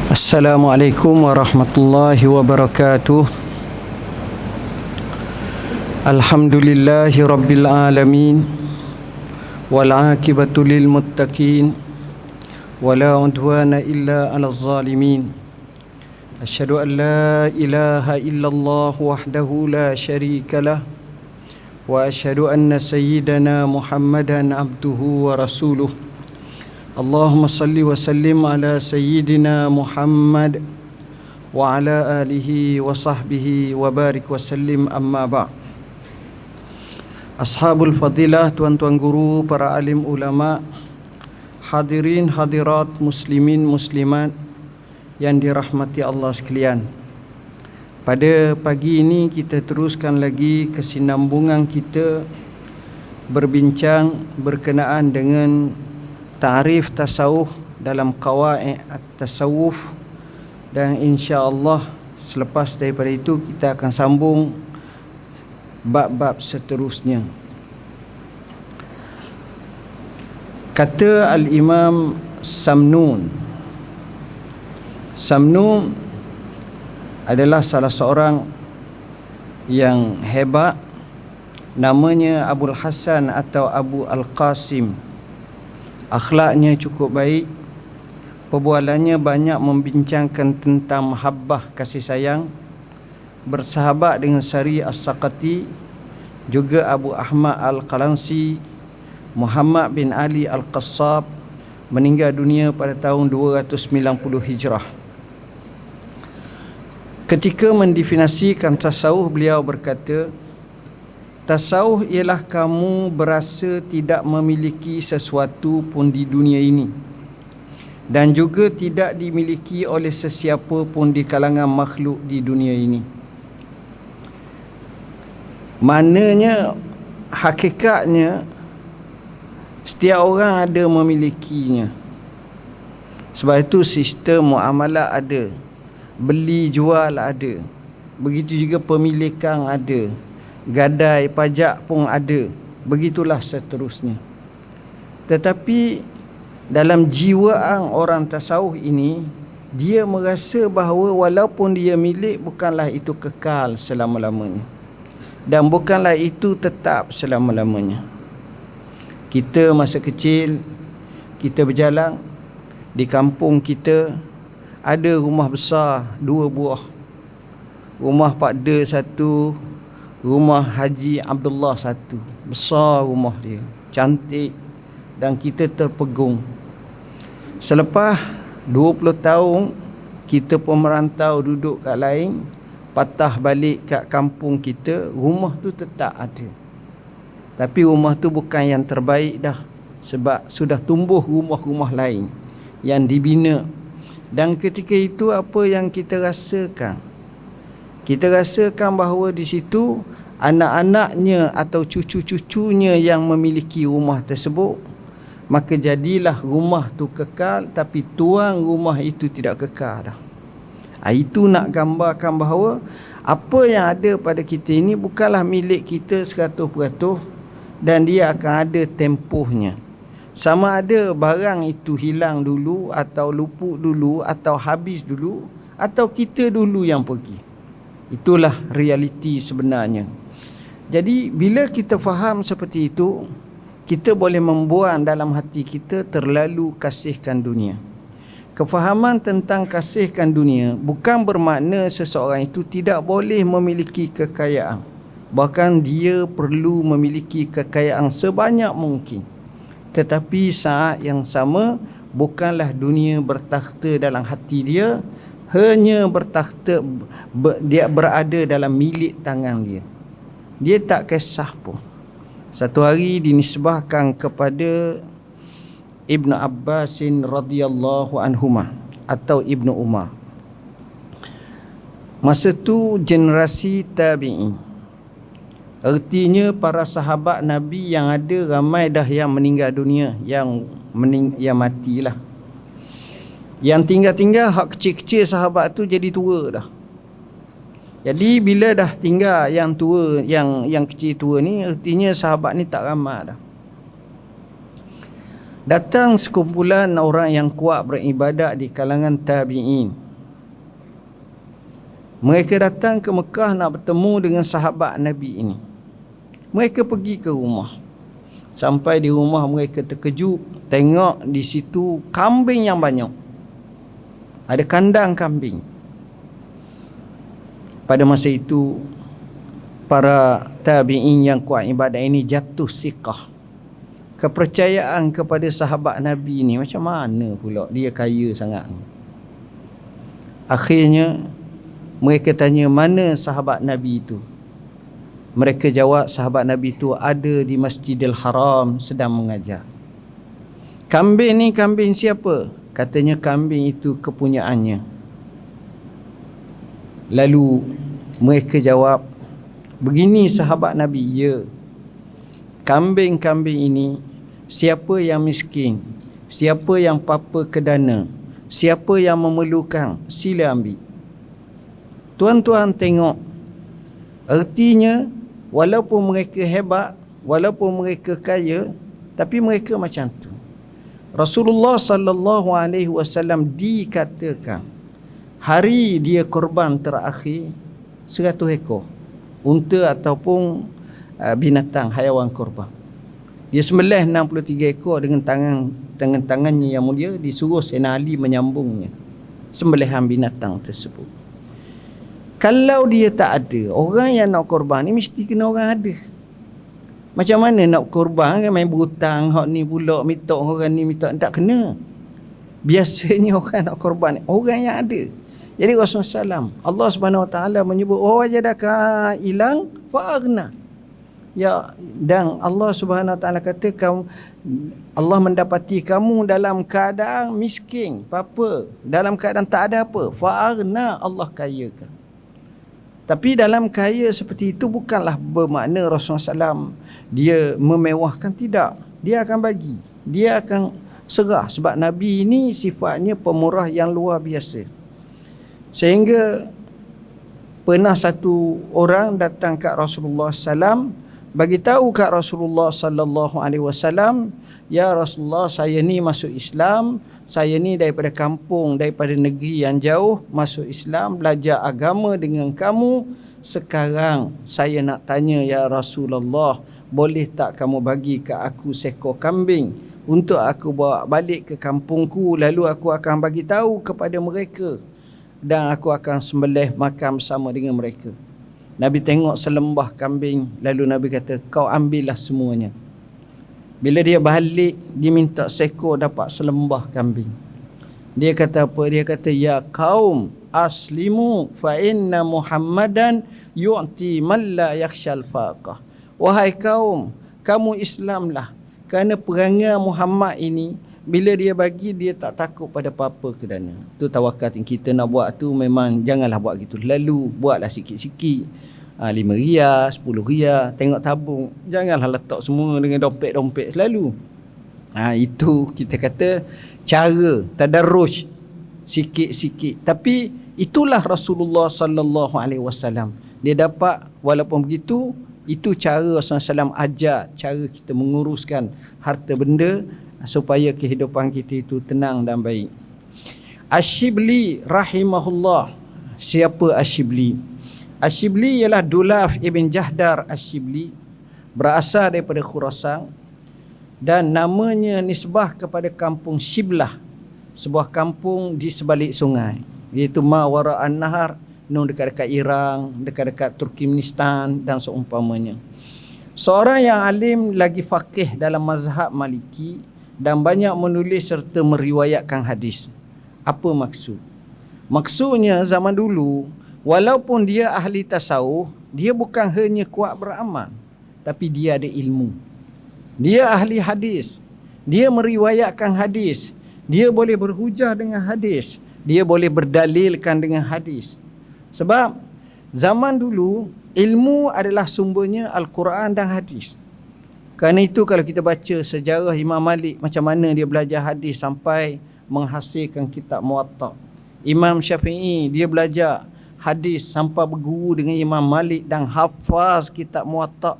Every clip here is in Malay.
Assalamualaikum warahmatullahi wabarakatuh. Alhamdulillahi rabbil alamin, wal aqibatu lil muttaqin, wala udwana illa 'alal zalimin. Asyhadu an la ilaha illallah wahdahu la syarika lah, wa asyhadu anna sayyidana Muhammadan abduhu wa rasuluh. Allahumma salli wa sallim ala sayyidina Muhammad wa ala alihi wa sahbihi wa barik wa sallim, amma ba'. Ashabul fadilah, tuan-tuan guru, para alim ulama, hadirin hadirat, muslimin muslimat yang dirahmati Allah sekalian. Pada pagi ini kita teruskan lagi kesinambungan kita berbincang berkenaan dengan ta'rif tasawuf dalam qawaid at-tasawuf, dan insya-Allah selepas daripada itu kita akan sambung bab-bab seterusnya. Kata Al-Imam Samnun adalah salah seorang yang hebat, namanya Abul Hasan atau Abu Al-Qasim. Akhlaknya cukup baik, perbualannya banyak membincangkan tentang mahabbah, kasih sayang, bersahabat dengan Sari As-Saqati, juga Abu Ahmad Al-Qalansi, Muhammad bin Ali Al-Qassab, meninggal dunia pada tahun 290 Hijrah. Ketika mendefinisikan tasawuf, beliau berkata, tasawuf ialah kamu berasa tidak memiliki sesuatu pun di dunia ini, dan juga tidak dimiliki oleh sesiapa pun di kalangan makhluk di dunia ini. Maknanya, hakikatnya setiap orang ada memilikinya. Sebab itu sistem muamalah ada, beli jual ada, begitu juga pemilikan ada, gadai pajak pun ada, begitulah seterusnya. Tetapi dalam jiwaan orang tasawuf ini, dia merasa bahawa walaupun dia milik, bukanlah itu kekal selama-lamanya, dan bukanlah itu tetap selama-lamanya. Kita masa kecil, kita berjalan di kampung kita, ada rumah besar 2 buah. Rumah Pak De 1, rumah Haji Abdullah 1. Besar rumah dia, cantik, dan kita terpegung. Selepas 20 tahun kita pun merantau duduk kat lain, patah balik kat kampung kita, rumah tu tetap ada. Tapi rumah tu bukan yang terbaik dah, sebab sudah tumbuh rumah-rumah lain yang dibina. Dan ketika itu apa yang kita rasakan? Kita rasakan bahawa di situ anak-anaknya atau cucu-cucunya yang memiliki rumah tersebut. Maka jadilah rumah tu kekal, tapi tuan rumah itu tidak kekal dah. Itu nak gambarkan bahawa apa yang ada pada kita ini bukanlah milik kita 100%, dan dia akan ada tempohnya. Sama ada barang itu hilang dulu, atau luput dulu, atau habis dulu, atau kita dulu yang pergi. Itulah realiti sebenarnya. Jadi bila kita faham seperti itu, kita boleh membuang dalam hati kita terlalu kasihkan dunia. Kefahaman tentang kasihkan dunia bukan bermakna seseorang itu tidak boleh memiliki kekayaan. Bahkan dia perlu memiliki kekayaan sebanyak mungkin. Tetapi saat yang sama, bukanlah dunia bertakhta dalam hati dia, hanya bertakhta, dia berada dalam milik tangan dia. Dia tak kisah pun. Satu hari dinisbahkan kepada Ibnu Abbasin radhiyallahu anhuma atau Ibnu Umar. Masa tu generasi tabi'in. Artinya para sahabat Nabi yang ada ramai dah yang meninggal dunia, yang matilah. Yang tinggal-tinggal hak kecil-kecil sahabat tu jadi tua dah. Jadi bila dah tinggal yang tua, yang kecil tua ni, artinya sahabat ni tak ramai dah. Datang sekumpulan orang yang kuat beribadat di kalangan tabi'in. Mereka datang ke Mekah nak bertemu dengan sahabat Nabi ini. Mereka pergi ke rumah. Sampai di rumah mereka terkejut, tengok di situ kambing yang banyak. Ada kandang kambing. Pada masa itu, para tabi'in yang kuat ibadat ini jatuh siqah. Kepercayaan kepada sahabat Nabi ni macam mana pula dia kaya sangat. Akhirnya mereka tanya, mana sahabat Nabi itu? Mereka jawab, sahabat Nabi itu ada di Masjidil Haram sedang mengajar. Kambing ni kambing siapa? Katanya kambing itu kepunyaannya. Lalu mereka jawab, begini sahabat Nabi, ya, kambing-kambing ini, siapa yang miskin, siapa yang papa kedana, siapa yang memerlukan, sila ambil. Tuan-tuan tengok, artinya walaupun mereka hebat, walaupun mereka kaya, tapi mereka macam tu. Rasulullah sallallahu alaihi wasallam dikatakan hari dia korban terakhir 100 ekor unta ataupun binatang haiwan korban. Dia sembelih 63 ekor dengan tangannya yang mulia, disuruh Sayyidina Ali menyambungnya sembelihan binatang tersebut. Kalau dia tak ada, orang yang nak korban ni mesti kena orang ada. Macam mana nak korban kan main berhutang, hak ni pula minta orang ni minta, tak kena. Biasanya orang nak korban orang yang ada. Jadi Rasulullah SAW, Allah Subhanahu Wa Taala menyebut, oh wajadaka ilang fa'aghna. Ya, dan Allah Subhanahu Wa Taala kata, kamu, Allah mendapati kamu dalam keadaan miskin, apa? Dalam keadaan tak ada apa, fa'aghna, Allah kayakan. Tapi dalam kaya seperti itu bukanlah bermakna Rasulullah SAW dia memewahkan, tidak. Dia akan bagi, dia akan serah, sebab Nabi ini sifatnya pemurah yang luar biasa. Sehingga pernah satu orang datang kat Rasulullah SAW, bagi tahu kat Rasulullah sallallahu alaihi wasallam, ya Rasulullah, saya ni masuk Islam, saya ni daripada kampung, daripada negeri yang jauh masuk Islam, belajar agama dengan kamu. Sekarang saya nak tanya ya Rasulullah, boleh tak kamu bagi ke aku seekor kambing untuk aku bawa balik ke kampungku, lalu aku akan bagi tahu kepada mereka dan aku akan sembelih makan bersama dengan mereka. Nabi tengok selembah kambing, lalu Nabi kata, kau ambillah semuanya. Bila dia balik, dia minta seekor, dapat selembah kambing. Dia kata apa? Dia kata, ya kaum aslimu fa inna Muhammadan yu'ti man la yakhshal faqah. Wahai kaum, kamu Islamlah, kerana perangai Muhammad ini, bila dia bagi, dia tak takut pada apa-apa kedana. Tu tawakal kita nak buat tu, memang janganlah buat gitu. Lalu buatlah sikit-sikit. 5 riyal, 10 riyal, tengok tabung. Janganlah letak semua dengan dompet-dompet selalu. Itu kita kata cara tadarruj, sikit-sikit. Tapi itulah Rasulullah sallallahu alaihi wasallam. Dia dapat, walaupun begitu, itu cara Rasulullah SAW ajar cara kita menguruskan harta benda supaya kehidupan kita itu tenang dan baik. Ash-Shibli rahimahullah. Siapa Ash-Shibli? Ash-Shibli ialah Dulaf ibn Jahdar Ash-Shibli, berasal daripada Khurasan, dan namanya nisbah kepada kampung Shiblah, sebuah kampung di sebalik sungai, iaitu ma wara'an nahar, dekat-dekat Irang, dekat-dekat Turkmenistan dan seumpamanya. Seorang yang alim lagi faqih dalam mazhab Maliki dan banyak menulis serta meriwayatkan hadis. Apa maksud? Maksudnya zaman dulu, walaupun dia ahli tasawuf, dia bukan hanya kuat beramal, tapi dia ada ilmu. Dia ahli hadis, dia meriwayatkan hadis, dia boleh berhujah dengan hadis, dia boleh berdalilkan dengan hadis. Sebab zaman dulu ilmu adalah sumbernya Al-Quran dan hadis. Kerana itu kalau kita baca sejarah Imam Malik, macam mana dia belajar hadis sampai menghasilkan kitab Muwatta. Imam Syafi'i, dia belajar hadis sampai berguru dengan Imam Malik dan hafaz kitab Muwatta.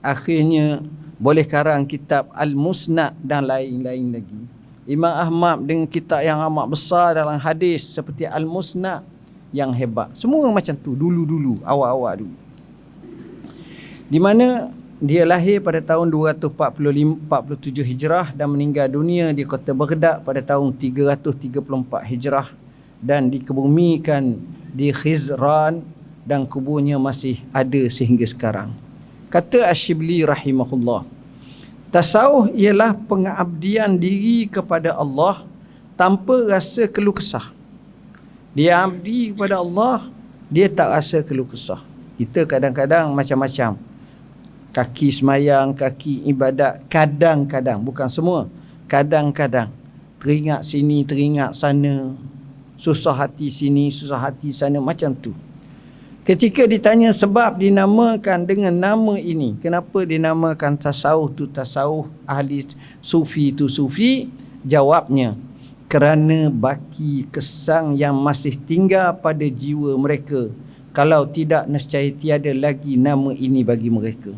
Akhirnya boleh karang kitab Al-Musnad dan lain-lain lagi. Imam Ahmad dengan kitab yang amat besar dalam hadis seperti Al-Musnad yang hebat. Semua macam tu dulu-dulu, awal-awal dulu. Di mana dia lahir pada tahun 247 Hijrah dan meninggal dunia di kota Baghdad pada tahun 334 Hijrah dan dikebumikan di Khizran dan kuburnya masih ada sehingga sekarang. Kata Asy-Syibli rahimahullah, tasawuf ialah pengabdian diri kepada Allah tanpa rasa keluh kesah. Dia abdi kepada Allah, dia tak rasa keluh kesah. Kita kadang-kadang macam-macam. Kaki semayang, kaki ibadat, kadang-kadang, bukan semua, kadang-kadang teringat sini, teringat sana, susah hati sini, susah hati sana, macam tu. Ketika ditanya sebab dinamakan dengan nama ini, kenapa dinamakan tasawuf tu tasawuf, ahli sufi tu sufi? Jawabnya, kerana baki kesang yang masih tinggal pada jiwa mereka. Kalau tidak, nescaya tiada lagi nama ini bagi mereka.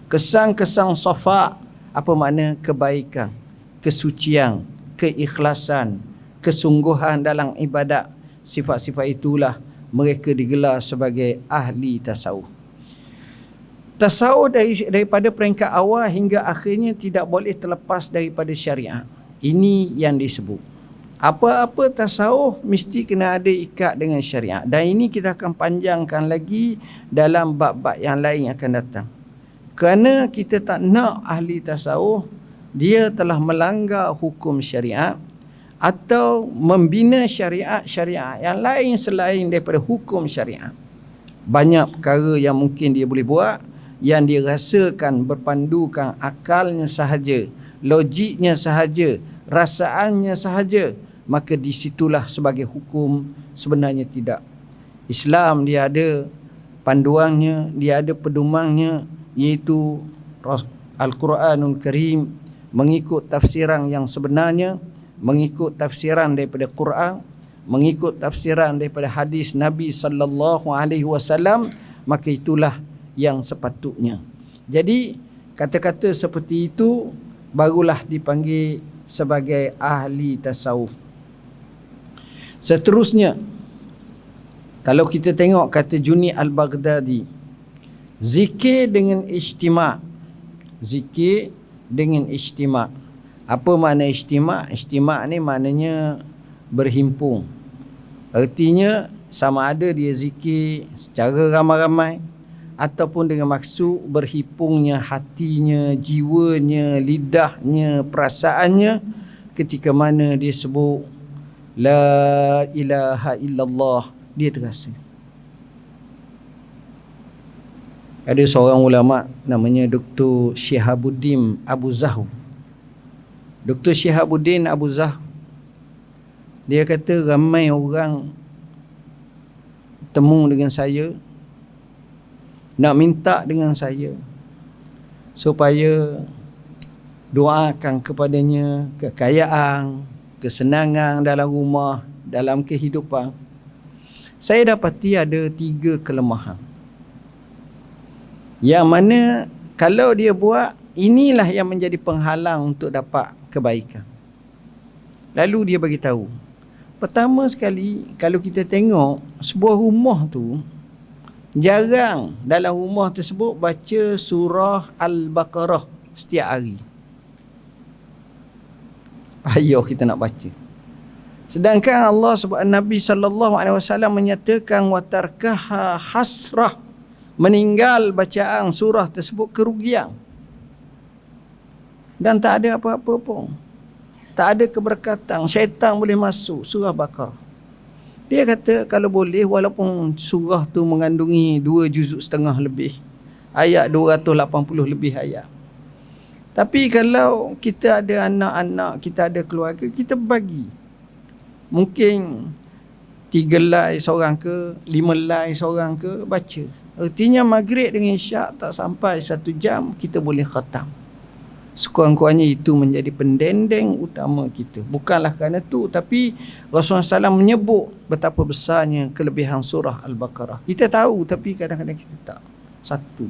Kesang-kesang safa, apa makna? Kebaikan, kesucian, keikhlasan, kesungguhan dalam ibadat. Sifat-sifat itulah mereka digelar sebagai ahli tasawuf. Tasawuf daripada peringkat awal hingga akhirnya tidak boleh terlepas daripada syariat. Ini yang disebut. Apa-apa tasawuf mesti kena ada ikat dengan syariat. Dan ini kita akan panjangkan lagi dalam bab-bab yang lain yang akan datang. Kerana kita tak nak ahli tasawuf, dia telah melanggar hukum syariat atau membina syariat-syariat yang lain selain daripada hukum syariat. Banyak perkara yang mungkin dia boleh buat yang dia rasakan berpandukan akalnya sahaja, logiknya sahaja, rasaannya sahaja, maka disitulah sebagai hukum. Sebenarnya tidak. Islam dia ada panduannya, dia ada pedomannya, iaitu Al-Quranul Karim, mengikut tafsiran yang sebenarnya, mengikut tafsiran daripada Quran, mengikut tafsiran daripada hadis Nabi sallallahu alaihi wasallam, maka itulah yang sepatutnya. Jadi kata-kata seperti itu barulah dipanggil sebagai ahli tasawuf. Seterusnya, kalau kita tengok kata Junaid Al-Baghdadi, zikir dengan ijtima'. Zikir dengan ijtima'. Apa makna ijtima'? Ijtima' ni maknanya berhimpun. Artinya sama ada dia zikir secara ramai-ramai ataupun dengan maksud berhimpungnya hatinya, jiwanya, lidahnya, perasaannya ketika mana dia sebut la ilaha illallah, dia terasa. Ada seorang ulama namanya Dr. Syihabuddin Abu Zahw. Dr. Syihabuddin Abu Zahw, dia kata ramai orang temu dengan saya, nak minta dengan saya supaya doakan kepadanya kekayaan, kesenangan dalam rumah, dalam kehidupan. Saya dapati ada 3 kelemahan, yang mana kalau dia buat, inilah yang menjadi penghalang untuk dapat kebaikan. Lalu dia bagi tahu, pertama sekali, kalau kita tengok sebuah rumah tu, jarang dalam rumah tersebut baca surah Al-Baqarah setiap hari. Payah kita nak baca. Sedangkan Allah Nabi sallallahu alaihi wasallam menyatakan wa tarkaha hasrah, meninggal bacaan surah tersebut kerugian. Dan tak ada apa-apa pun. Tak ada keberkatan. Syaitan boleh masuk. Surah Baqarah. Dia kata kalau boleh, walaupun surah tu mengandungi 2 juzuk setengah lebih, ayat 280 lebih ayat, tapi kalau kita ada anak-anak, kita ada keluarga, kita bagi. Mungkin 3 helai seorang ke, 5 helai seorang ke, baca. Artinya maghrib dengan isyak tak sampai 1 jam, kita boleh khatam. Sekurang-kurangnya itu menjadi pendendeng utama kita. Bukanlah kerana tu, tapi Rasulullah SAW menyebut betapa besarnya kelebihan surah Al-Baqarah. Kita tahu, tapi kadang-kadang kita tak. Satu.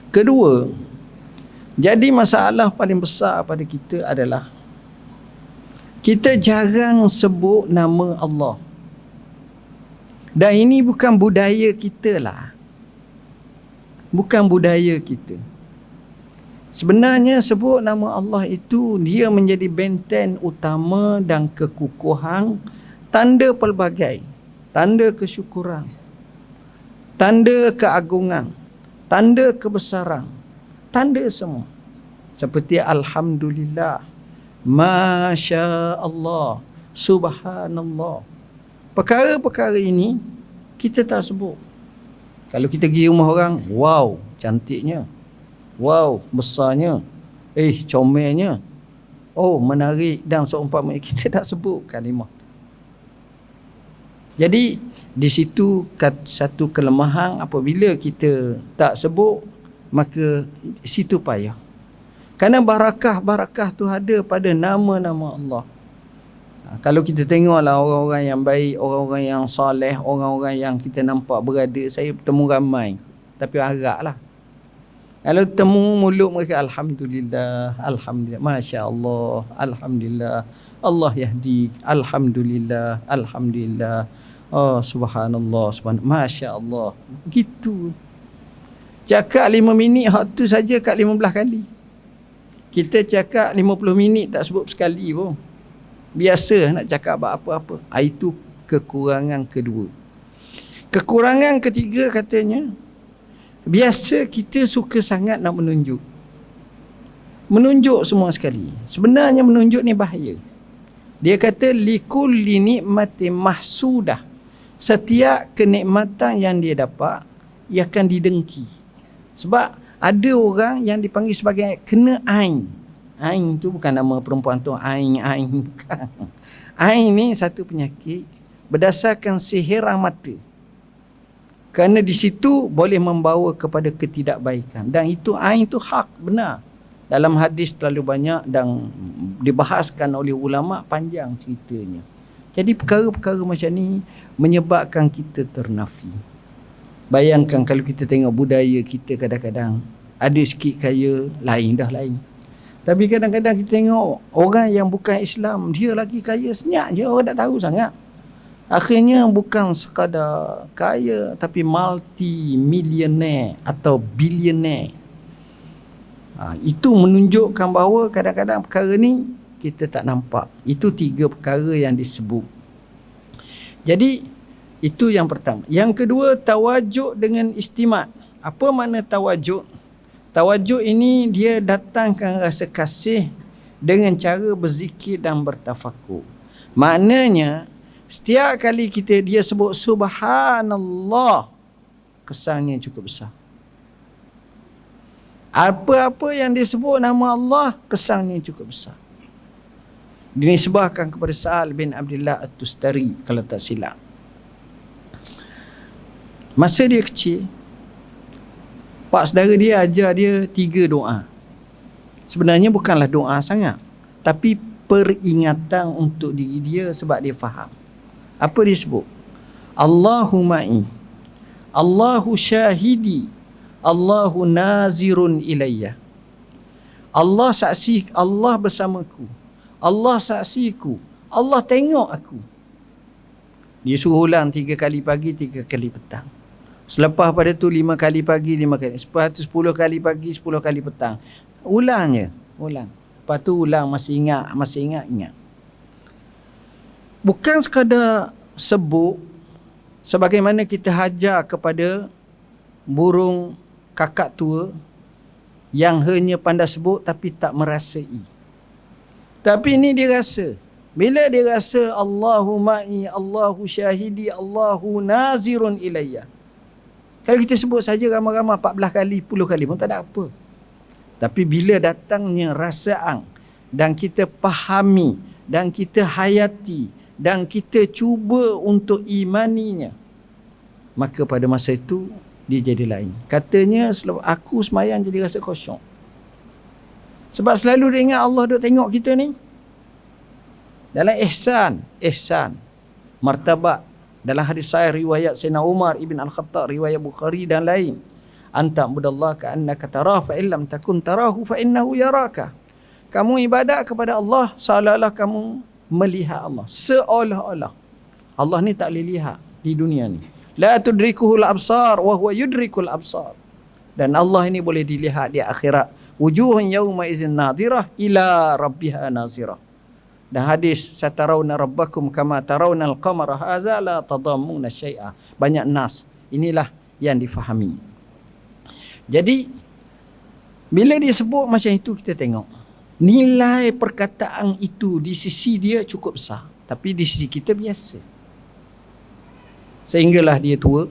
Kedua, Jadi masalah paling besar pada kita adalah kita jarang sebut nama Allah. Dan ini bukan budaya kita lah. Bukan budaya kita. Sebenarnya sebut nama Allah itu dia menjadi benteng utama dan kekukuhan, tanda pelbagai, tanda kesyukuran, tanda keagungan, tanda kebesaran, tanda semua. Seperti Alhamdulillah, Masya Allah, Subhanallah. Perkara-perkara ini kita tak sebut. Kalau kita pergi rumah orang, wow, cantiknya. Wow, besarnya. Comelnya. Oh, menarik dan seumpamanya. Kita tak sebut kalimah. Jadi di situ satu kelemahan apabila kita tak sebut, maka situ payah. Kerana barakah-barakah tu ada pada nama-nama Allah. Kalau kita tengoklah orang-orang yang baik, orang-orang yang soleh, orang-orang yang kita nampak berada, saya bertemu ramai, tapi agaklah. Kalau temu mulut mereka, Alhamdulillah, Alhamdulillah, Masya Allah, Alhamdulillah, Allah yahdi, Alhamdulillah, Alhamdulillah, oh Subhanallah, Subhanallah, Masya Allah. Begitu. Cakap 5 minit, hak tu saja kat 15 kali. Kita cakap 50 minit tak sebut sekali pun. Biasa nak cakap apa-apa. Itu kekurangan kedua. Kekurangan ketiga katanya, biasa kita suka sangat nak menunjuk. Menunjuk semua sekali. Sebenarnya menunjuk ni bahaya. Dia kata likulli nikmatin mahsudah. Setiap kenikmatan yang dia dapat, ia akan didengki. Sebab ada orang yang dipanggil sebagai kena ain. Ain tu bukan nama perempuan tu. Ain bukan. Ain ni satu penyakit berdasarkan sihiran mata. Kerana di situ boleh membawa kepada ketidakbaikan. Dan itu ain tu hak, benar. Dalam hadis terlalu banyak dan dibahaskan oleh ulama, panjang ceritanya. Jadi perkara-perkara macam ni menyebabkan kita ternafi. Bayangkan kalau kita tengok budaya kita kadang-kadang ada sikit kaya, lain dah lain. Tapi kadang-kadang kita tengok orang yang bukan Islam, dia lagi kaya senyap je, orang tak tahu sangat. Akhirnya bukan sekadar kaya, tapi multi-millionaire atau billionaire. Itu menunjukkan bahawa kadang-kadang perkara ni kita tak nampak. Itu 3 perkara yang disebut. Jadi itu yang pertama. Yang kedua, tawajuk dengan istimat. Apa makna tawajuk? Tawajuk ini dia datangkan rasa kasih dengan cara berzikir dan bertafakur. Maknanya setiap kali dia sebut Subhanallah, kesannya cukup besar. Apa-apa yang disebut nama Allah, kesannya cukup besar. Dinisbahkan kepada Sa'al bin Abdullah At-Tustari kalau tak silap. Masa dia kecil, pak saudara dia ajar dia 3 doa. Sebenarnya bukanlah doa sangat, tapi peringatan untuk diri dia sebab dia faham. Apa dia sebut? Allahu ma'i, Allahu syahidi, Allahu nazirun ilayya. Allah saksi, Allah bersamaku, Allah saksiku, Allah tengok aku. Dia suruh ulang 3 kali pagi, 3 kali petang. Selepas pada tu 5 kali pagi, 5 kali. Lepas tu 10 kali pagi, 10 kali petang. Ulangnya, ulang. Lepas tu ulang, masih ingat. Bukan sekadar sebut sebagaimana kita hajar kepada burung kakak tua yang hanya pandai sebut tapi tak merasai. Tapi ini dia rasa. Bila dia rasa Allahu ma'i, Allahu syahidi, Allahu nazirun ilayya. Kalau kita sebut saja ramai-ramai 14 kali, 10 kali pun tak ada apa. Tapi bila datangnya rasaan dan kita fahami dan kita hayati dan kita cuba untuk imaninya, maka pada masa itu dia jadi lain. Katanya aku semayang jadi rasa khusyuk. Sebab selalu dia ingat Allah duk tengok kita ni. Dalam ihsan, martabat. Dalam hadis sahih riwayat Sayyidina Umar Ibn Al-Khattab, riwayat Bukhari dan lain. anta budallah ka annaka tarah fa illam takun tarahu fa innahu yaraka. Kamu ibadat kepada Allah seolah-olah kamu melihat Allah, seolah-olah. Allah ni tak boleh lihat di dunia ni. La tudrikuhul absar wa huwa yudrikul absar. Dan Allah ini boleh dilihat di akhirat. Wujuhun yawma idzin nadhirah ila rabbiha nazirah. Dan hadis satarawna rabbakum kama tarawna al-qamara hadza la tadammuna syai'a. Banyak nas. Inilah yang difahami. Jadi bila disebut macam itu, kita tengok nilai perkataan itu di sisi dia cukup besar, tapi di sisi kita biasa. Sehinggalah dia tua,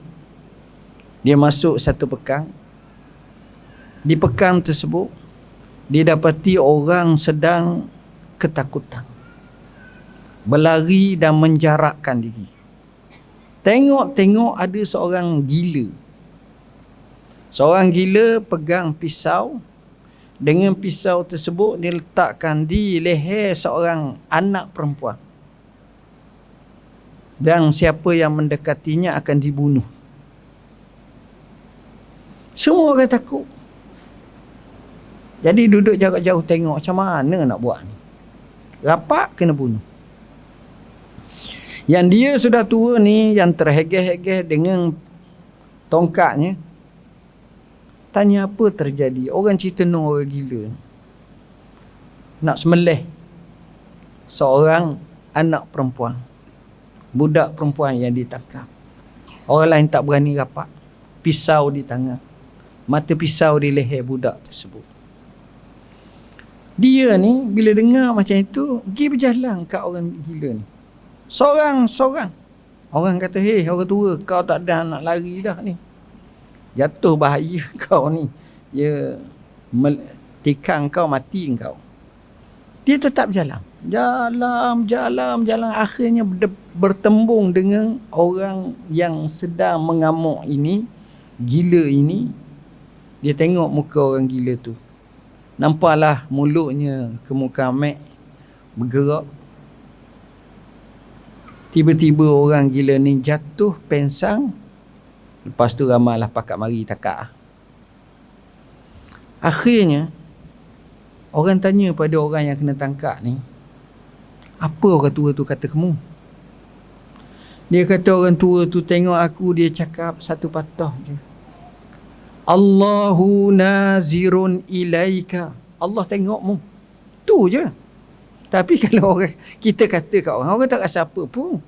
dia masuk satu pekan. Di pekan tersebut dia dapati orang sedang ketakutan, berlari dan menjarakkan diri. Tengok-tengok ada seorang gila. Seorang gila pegang pisau. Dengan pisau tersebut dia letakkan di leher seorang anak perempuan. Dan siapa yang mendekatinya akan dibunuh. Semua orang takut. Jadi duduk jarak jauh tengok macam mana nak buat ni. Rapat kena bunuh. Yang dia sudah tua ni, yang terhegeh-hegeh dengan tongkatnya, tanya apa terjadi. Orang cerita orang gila nak sembelih seorang anak perempuan, budak perempuan yang ditangkap. Orang lain tak berani rapat. Pisau di tangan, mata pisau di leher budak tersebut. Dia ni bila dengar macam itu, pergi berjalan kat orang gila ni, Seorang-seorang. Orang kata, hei orang tua, kau tak ada nak lari dah ni. Jatuh bahaya kau ni. Dia tikang kau, mati kau. Dia tetap jalan. Jalan. Akhirnya bertembung dengan orang yang sedang mengamuk ini, gila ini. Dia tengok muka orang gila tu. Nampaklah mulutnya ke muka Mek bergerak. Tiba-tiba orang gila ni jatuh pensang. Lepas tu ramailah pakat mari takak. Akhirnya orang tanya pada orang yang kena tangkap ni, apa orang tua tu kata kamu? Dia kata orang tua tu tengok aku, dia cakap satu patah je. Allahu nazirun ilaika. Allah tengokmu. Tu je. Tapi kalau orang kita kata kat orang tak rasa apa pun.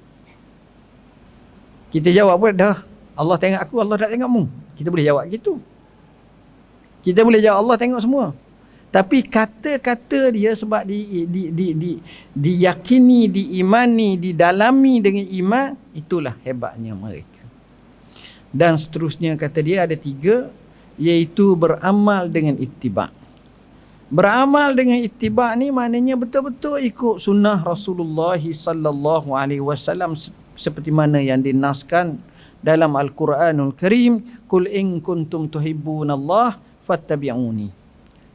Kita jawab pun dah, Allah tengok aku, Allah tak tengokmu. Kita boleh jawab gitu. Kita boleh jawab Allah tengok semua. Tapi kata-kata dia sebab diyakini, diimani, didalami dengan iman, itulah hebatnya mereka. Dan seterusnya kata dia ada 3, iaitu beramal dengan ittiba'. Beramal dengan ittiba' ni maknanya betul-betul ikut sunnah Rasulullah sallallahu alaihi wasallam seperti mana yang dinaskan dalam Al-Quranul Karim, "Qul in kuntum tuhibbunallah fattabi'uni."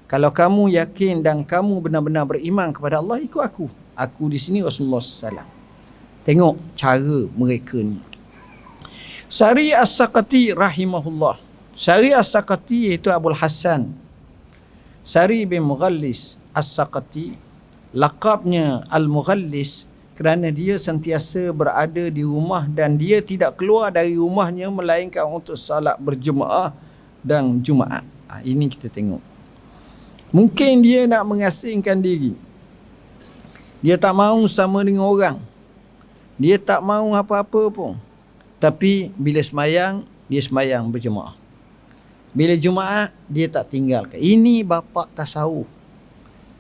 Kalau kamu yakin dan kamu benar-benar beriman kepada Allah, ikut aku. Aku di sini Rasulullah sallallahu alaihi wasallam. Tengok cara mereka ni. Syari As-Saqati rahimahullah. Syari As-Saqati iaitu Abul Hasan Syari bin Mughallis As-Saqati, laqabnya Al-Mughallis kerana dia sentiasa berada di rumah dan dia tidak keluar dari rumahnya melainkan untuk salat berjemaah dan Jumaat. Ini kita tengok. Mungkin dia nak mengasingkan diri. Dia tak mahu sama dengan orang. Dia tak mahu apa-apa pun. Tapi bila semayang, dia semayang berjemaah. Bila Jumaat, dia tak tinggalkan. Ini bapa tasawuf.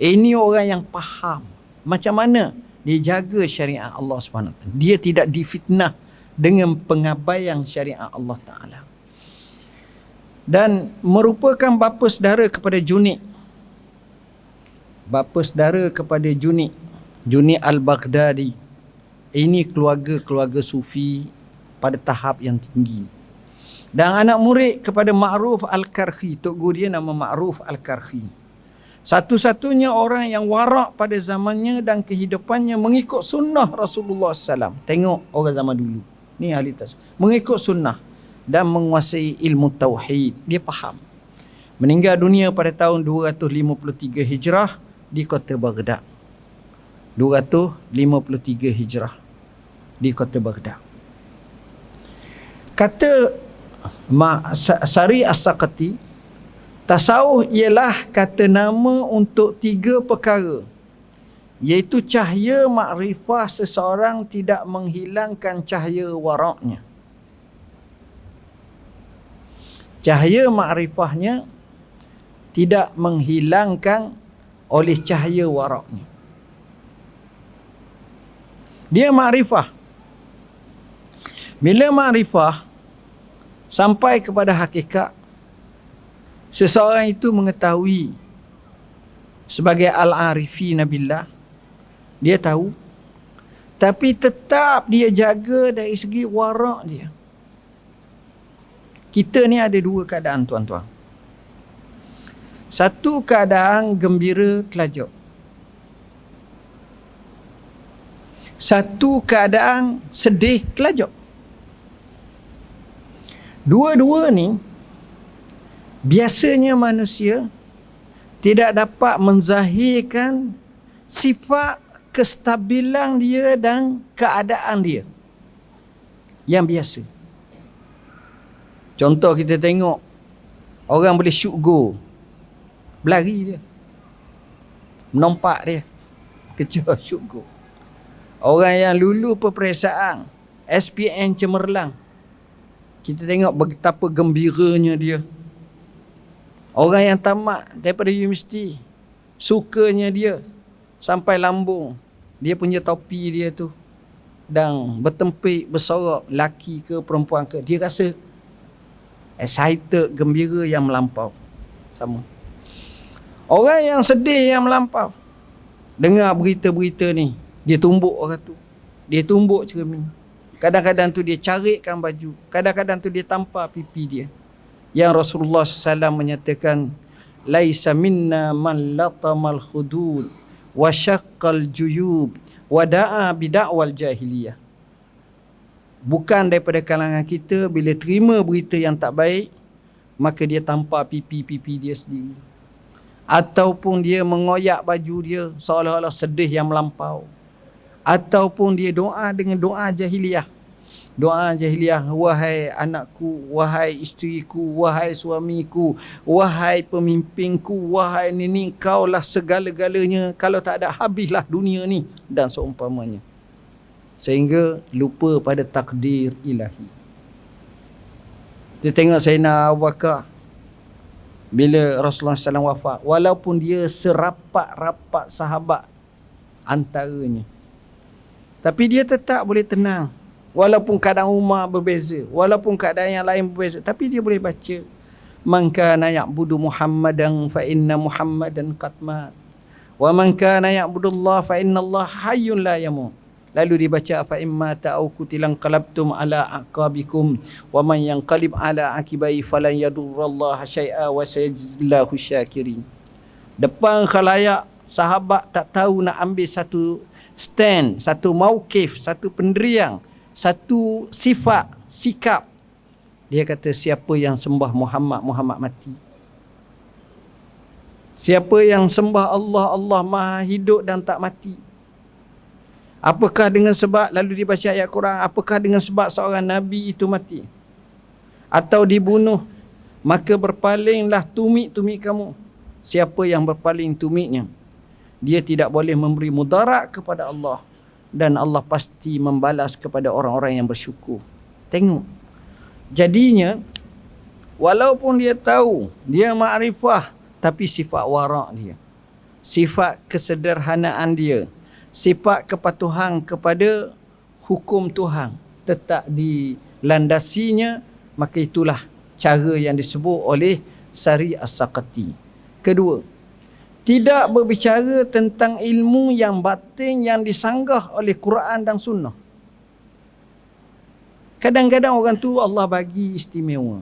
Ini orang yang faham macam mana dia jaga syariat Allah SWT. Dia tidak difitnah dengan pengabaian syariat Allah Ta'ala. Dan merupakan bapa saudara kepada Junaid. Bapa saudara kepada Junaid Al-Baghdadi. Ini keluarga Sufi pada tahap yang tinggi. Dan anak murid kepada Ma'ruf Al-Karhi. Tok Guru dia nama Ma'ruf Al-Karhi. Satu-satunya orang yang warak pada zamannya dan kehidupannya mengikut sunnah Rasulullah SAW. Tengok orang zaman dulu. Ni ahli tasawuf. Mengikut sunnah. dan menguasai ilmu tauhid. Dia faham. Meninggal dunia pada tahun 253 Hijrah di kota Baghdad. 253 Hijrah di kota Baghdad. Kata Sari As-Saqati, tasawuf ialah kata nama untuk 3 perkara, iaitu cahaya makrifah seseorang tidak menghilangkan cahaya waraknya. Cahaya makrifahnya tidak menghilangkan oleh cahaya waraknya. Dia makrifah. Bila makrifah sampai kepada hakikat, seseorang itu mengetahui sebagai al-arifina billah, dia tahu, tapi tetap dia jaga dari segi warak dia. Kita ni ada 2 keadaan, tuan-tuan. Satu keadaan gembira kelajuk. Satu keadaan sedih kelajuk. Dua-dua ni biasanya manusia tidak dapat menzahirkan sifat kestabilan dia dan keadaan dia yang biasa. Contoh kita tengok orang boleh shoot go, berlari dia, menompak dia, kejar shoot go. Orang yang lulu peperiksaan SPM cemerlang, kita tengok betapa gembiranya dia. Orang yang tamat daripada universiti, sukanya dia sampai lambung dia punya topi dia tu, dan bertempik, bersorak, laki ke perempuan ke, dia rasa excited, gembira yang melampau. Sama. Orang yang sedih yang melampau, dengar berita-berita ni, dia tumbuk orang tu, dia tumbuk cermin. Kadang-kadang tu dia carikkan baju, kadang-kadang tu dia tampar pipi dia. Yang Rasulullah SAW menyatakan, laisa minna man latamal khudud wa syaqqal juyub wa da'a bida'wal jahiliyah. Bukan daripada kalangan kita bila terima berita yang tak baik, maka dia tampar pipi-pipi dia sendiri, ataupun dia mengoyak baju dia seolah-olah sedih yang melampau, ataupun dia doa dengan doa jahiliyah. Doa jahiliyah, wahai anakku, wahai isteriku, wahai suamiku, wahai pemimpinku, wahai ini, kaulah segala-galanya, kalau tak ada habislah dunia ni, dan seumpamanya. Sehingga lupa pada takdir ilahi. Kita tengok Sayyidina Abu Bakar bila Rasulullah SAW wafat, walaupun dia serapat-rapat sahabat antaranya, tapi dia tetap boleh tenang. Walaupun keadaan rumah berbeza, walaupun keadaan yang lain berbeza, tapi dia boleh baca, man kana ya'budu Muhammadan fa inna Muhammadan qad mat, wa man kana ya'budullah fa inna Allah hayyun la yamut. Lalu dibaca, fa imma ta'au kutilan qalabtum ala aqabikum wa man yanqalib ala akibai falan yadurrallaha syai'a wa sayajzillahu syakirin. Depan khalayak, sahabat tak tahu nak ambil satu stand, satu mauqif, satu pendirian, satu sifat, sikap. Dia kata, siapa yang sembah Muhammad, Muhammad mati. Siapa yang sembah Allah, Allah maha hidup dan tak mati. Apakah dengan sebab, lalu dibaca ayat Quran, apakah dengan sebab seorang Nabi itu mati atau dibunuh, maka berpalinglah tumit-tumit kamu. Siapa yang berpaling tumitnya, dia tidak boleh memberi mudarat kepada Allah, dan Allah pasti membalas kepada orang-orang yang bersyukur. Tengok. Jadinya, walaupun dia tahu, dia makrifah, tapi sifat warak dia, sifat kesederhanaan dia, sifat kepatuhan kepada hukum Tuhan tetap dilandasinya, maka itulah cara yang disebut oleh Sari As-Saqati. Kedua, tidak berbicara tentang ilmu yang batin yang disanggah oleh Quran dan Sunnah. Kadang-kadang orang tu Allah bagi istimewa,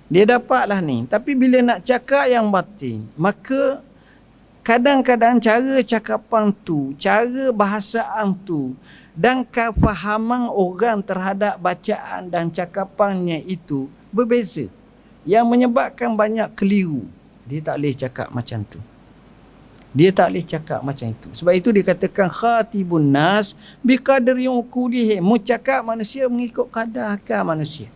dia dapatlah ni, tapi bila nak cakap yang batin, maka kadang-kadang cara cakapan tu, cara bahasaan tu Dan kefahaman orang terhadap bacaan dan cakapannya itu berbeza, yang menyebabkan banyak keliru. Dia tak boleh cakap macam tu. Dia tak boleh cakap macam itu. Sebab itu dikatakan khatibun nas biqadri uqulihim. Mu cakap manusia mengikut kadar akal manusia.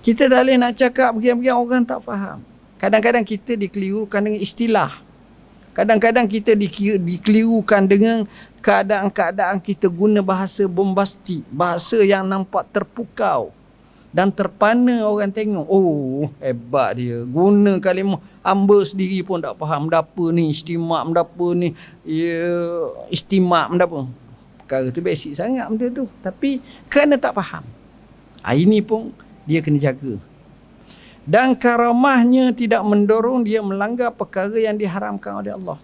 Kita tak boleh nak cakap bagian-bagian orang tak faham. Kadang-kadang kita dikelirukan dengan istilah. Kadang-kadang kita dikelirukan dengan keadaan-keadaan kita guna bahasa bombastik, bahasa yang nampak terpukau dan terpana orang tengok. Oh, hebat dia. Guna kalimah hamba sendiri pun tak faham. Mendapa ni istimak, mendapa ni istimak, mendapa. Perkara tu basic sangat benda tu. Tapi kerana tak faham. Ini pun dia kena jaga. Dan karamahnya tidak mendorong dia melanggar perkara yang diharamkan oleh Allah.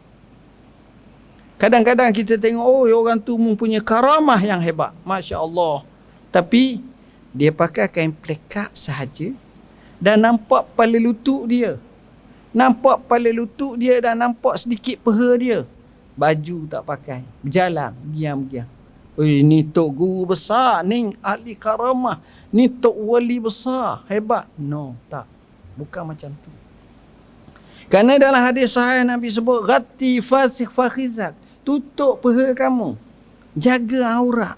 Kadang-kadang kita tengok, oh orang tu mempunyai karamah yang hebat. Masya Allah. Tapi dia pakai kain plekat sahaja dan nampak kepala lutut dia. Nampak kepala lutut dia dan nampak sedikit peha dia. Baju tak pakai. Berjalan. Diam-diam. Ni tok guru besar. Ni ahli karamah. Ni tok wali besar. Hebat. No, tak. Bukan macam tu. Kerana dalam hadis sahih Nabi sebut, ghatti fasikh fakhizak. Tutup peha kamu. Jaga aurat.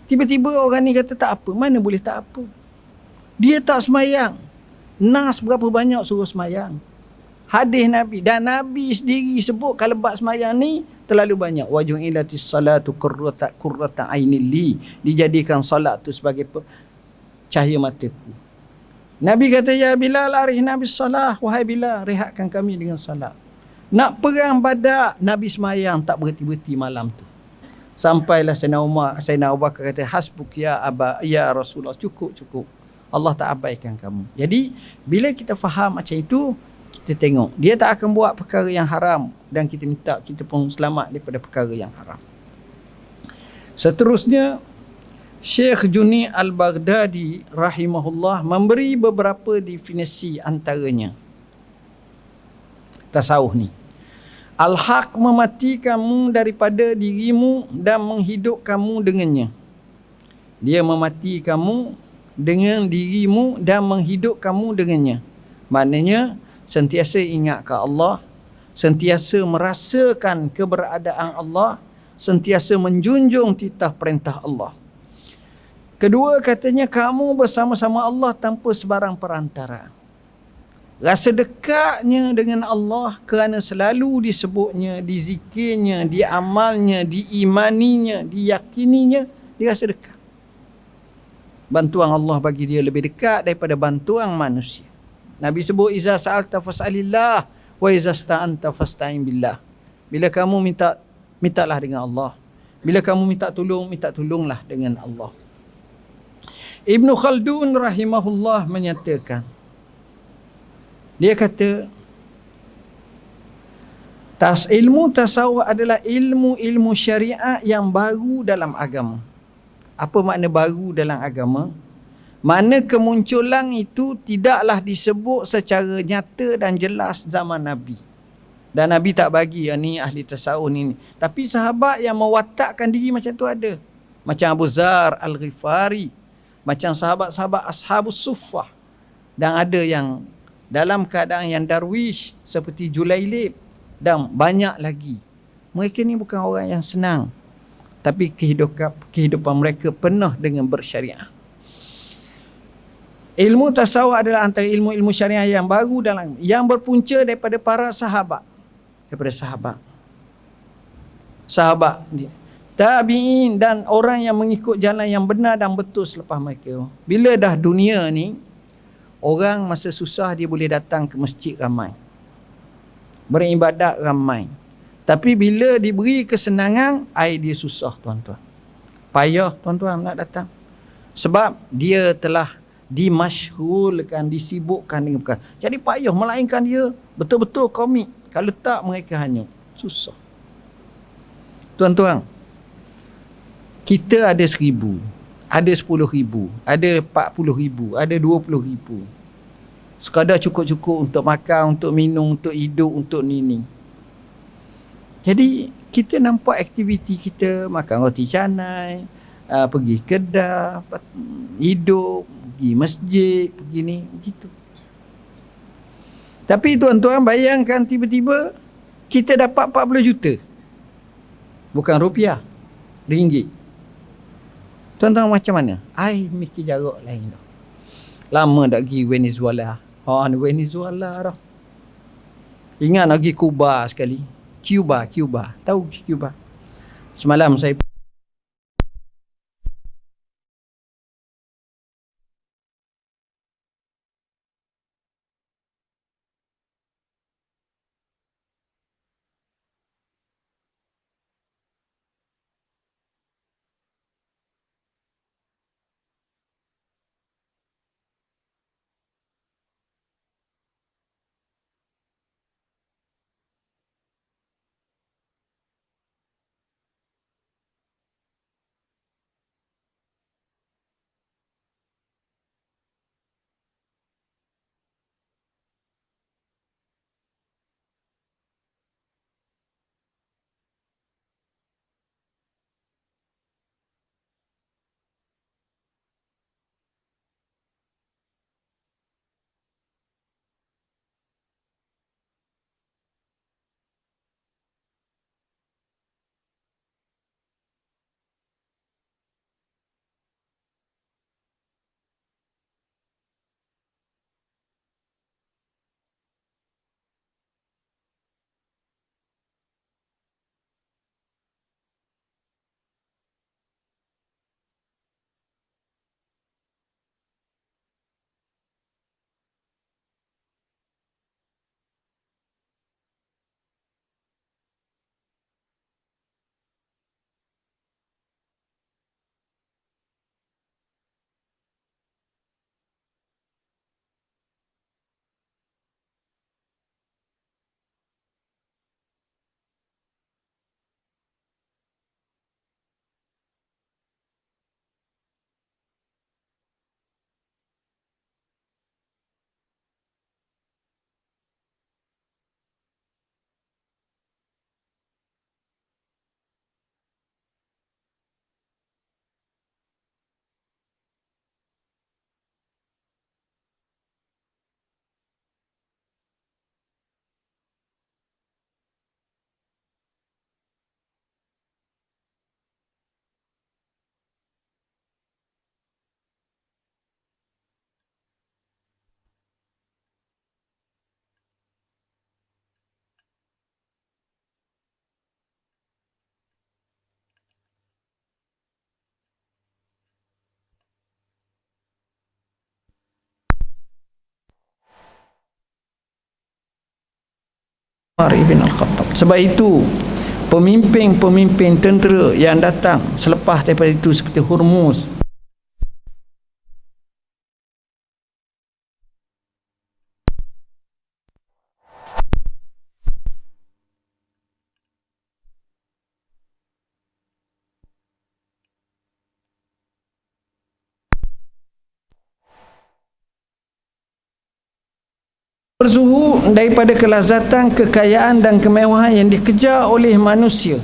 Tiba-tiba orang ni kata tak apa. Mana boleh tak apa? Dia tak semayang. Nas berapa banyak suruh semayang. Hadis Nabi. Dan Nabi sendiri sebut kalau bab semayang ni terlalu banyak. Waju'ilatis salatu qurrata ainil li. Dijadikan salat tu sebagai cahaya mataku. Nabi kata, ya Bilal arihna bis salah. Wahai Bilal, rehatkan kami dengan salat. Nak perang Badak, Nabi semayang tak berhenti-berhenti malam tu. Sampailah Sayyidina Abu Bakar kata, hasbuk ya Rasulullah. Cukup. Allah tak abaikan kamu. Jadi, bila kita faham macam itu, kita tengok. Dia tak akan buat perkara yang haram. Dan kita minta kita pun selamat daripada perkara yang haram. Seterusnya, Syekh Junni Al-Baghdadi rahimahullah memberi beberapa definisi antaranya. Tasawuf ni. Al-haq mematikanmu daripada dirimu dan menghidupkanmu dengannya. Dia memati kamu dengan dirimu dan menghidupkanmu dengannya. Maknanya sentiasa ingat ke Allah, sentiasa merasakan keberadaan Allah, sentiasa menjunjung titah perintah Allah. Kedua, katanya kamu bersama-sama Allah tanpa sebarang perantara. Rasa dekatnya dengan Allah kerana selalu disebutnya, dizikirnya, diamalnya, diimaninya, diyakininya, dia rasa dekat. Bantuan Allah bagi dia lebih dekat daripada bantuan manusia. Nabi sebut, iza sa'alta fas'alillah wa iza sta'anta fasta'in billah. Bila kamu mintalah dengan Allah. Bila kamu minta tolonglah dengan Allah. Ibn Khaldun rahimahullah menyatakan, dia kata, ilmu tasawuf adalah ilmu syariat yang baru dalam agama. Apa makna baru dalam agama? Mana kemunculan itu tidaklah disebut secara nyata dan jelas zaman Nabi. Dan Nabi tak bagi ni ahli tasawuf ni. Tapi sahabat yang mewatakkan diri macam tu ada. Macam Abu Zar Al-Ghifari, macam sahabat-sahabat Ashabus Suffah. Dan ada yang dalam keadaan yang darwish seperti Julailib dan banyak lagi. Mereka ni bukan orang yang senang, tapi kehidupan mereka penuh dengan bersyariah. Ilmu tasawuf adalah antara ilmu-ilmu syariah yang baru yang berpunca daripada para sahabat. Sahabat tabi'in dan orang yang mengikut jalan yang benar dan betul selepas mereka. Bila dah dunia ni, orang masa susah dia boleh datang ke masjid ramai, beribadat ramai. Tapi bila diberi kesenangan, dia susah tuan-tuan. Payah tuan-tuan nak datang. Sebab dia telah dimasyghulkan, disibukkan dengan perkara. Jadi payah, melainkan dia betul-betul komit. Kalau tak, mereka hanyut. Susah. Tuan-tuan, kita ada 1,000, ada 10,000, ada 40,000, ada 20,000. Sekadar cukup-cukup untuk makan, untuk minum, untuk hidup, untuk ni. Jadi kita nampak aktiviti kita, makan roti canai, pergi Kedah, hidup, pergi masjid, pergi ni, begitu. Tapi tuan-tuan bayangkan tiba-tiba kita dapat 40 juta. Bukan rupiah, ringgit. Tuan-tuan macam mana? I mikir jarak lain dah. Lama tak pergi Venezuela. Ni Venezuela dah. Ingat nak pergi Cuba sekali. Cuba. Tahu Cuba? Semalam saya Umar ibn Al-Khattab. Sebab itu pemimpin-pemimpin tentera yang datang selepas daripada itu seperti Hormuz, berzuhud daripada kelazatan, kekayaan dan kemewahan yang dikejar oleh manusia.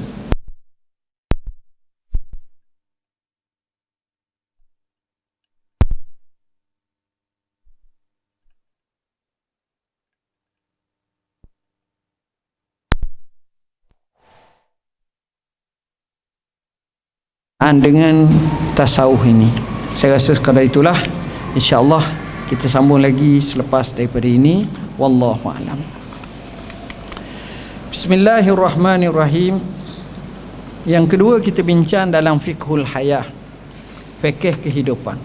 Dengan tasawuf ini, saya rasa sekadar itulah. InsyaAllah kita sambung lagi selepas daripada ini. Wallahu a'lam. Bismillahirrahmanirrahim. Yang kedua kita bincang dalam fiqhul hayah, fikih kehidupan.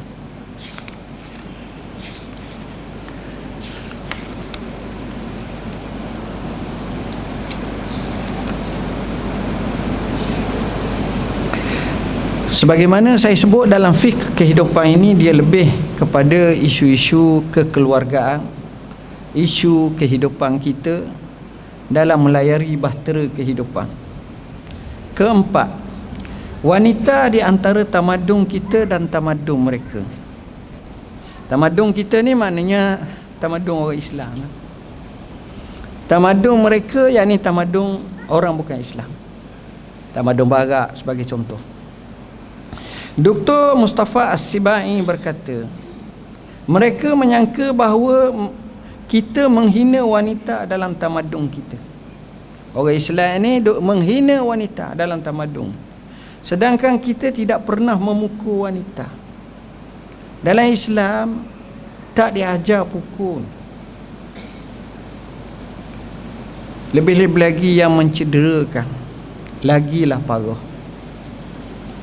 Sebagaimana saya sebut, dalam fiqh kehidupan ini dia lebih kepada isu-isu kekeluargaan, isu kehidupan kita dalam melayari bahtera kehidupan. Keempat, wanita di antara tamadun kita dan tamadun mereka. Tamadun kita ni maknanya tamadun orang Islam. Tamadun mereka yakni tamadun orang bukan Islam. tamadun barat sebagai contoh. Dr. Mustafa As-Sibai berkata, mereka menyangka bahawa kita menghina wanita dalam tamadun kita. Orang Islam ni menghina wanita dalam tamadun, sedangkan kita tidak pernah memukul wanita. Dalam Islam tak diajar pukul. Lebih-lebih lagi yang mencederakan, lagilah parah.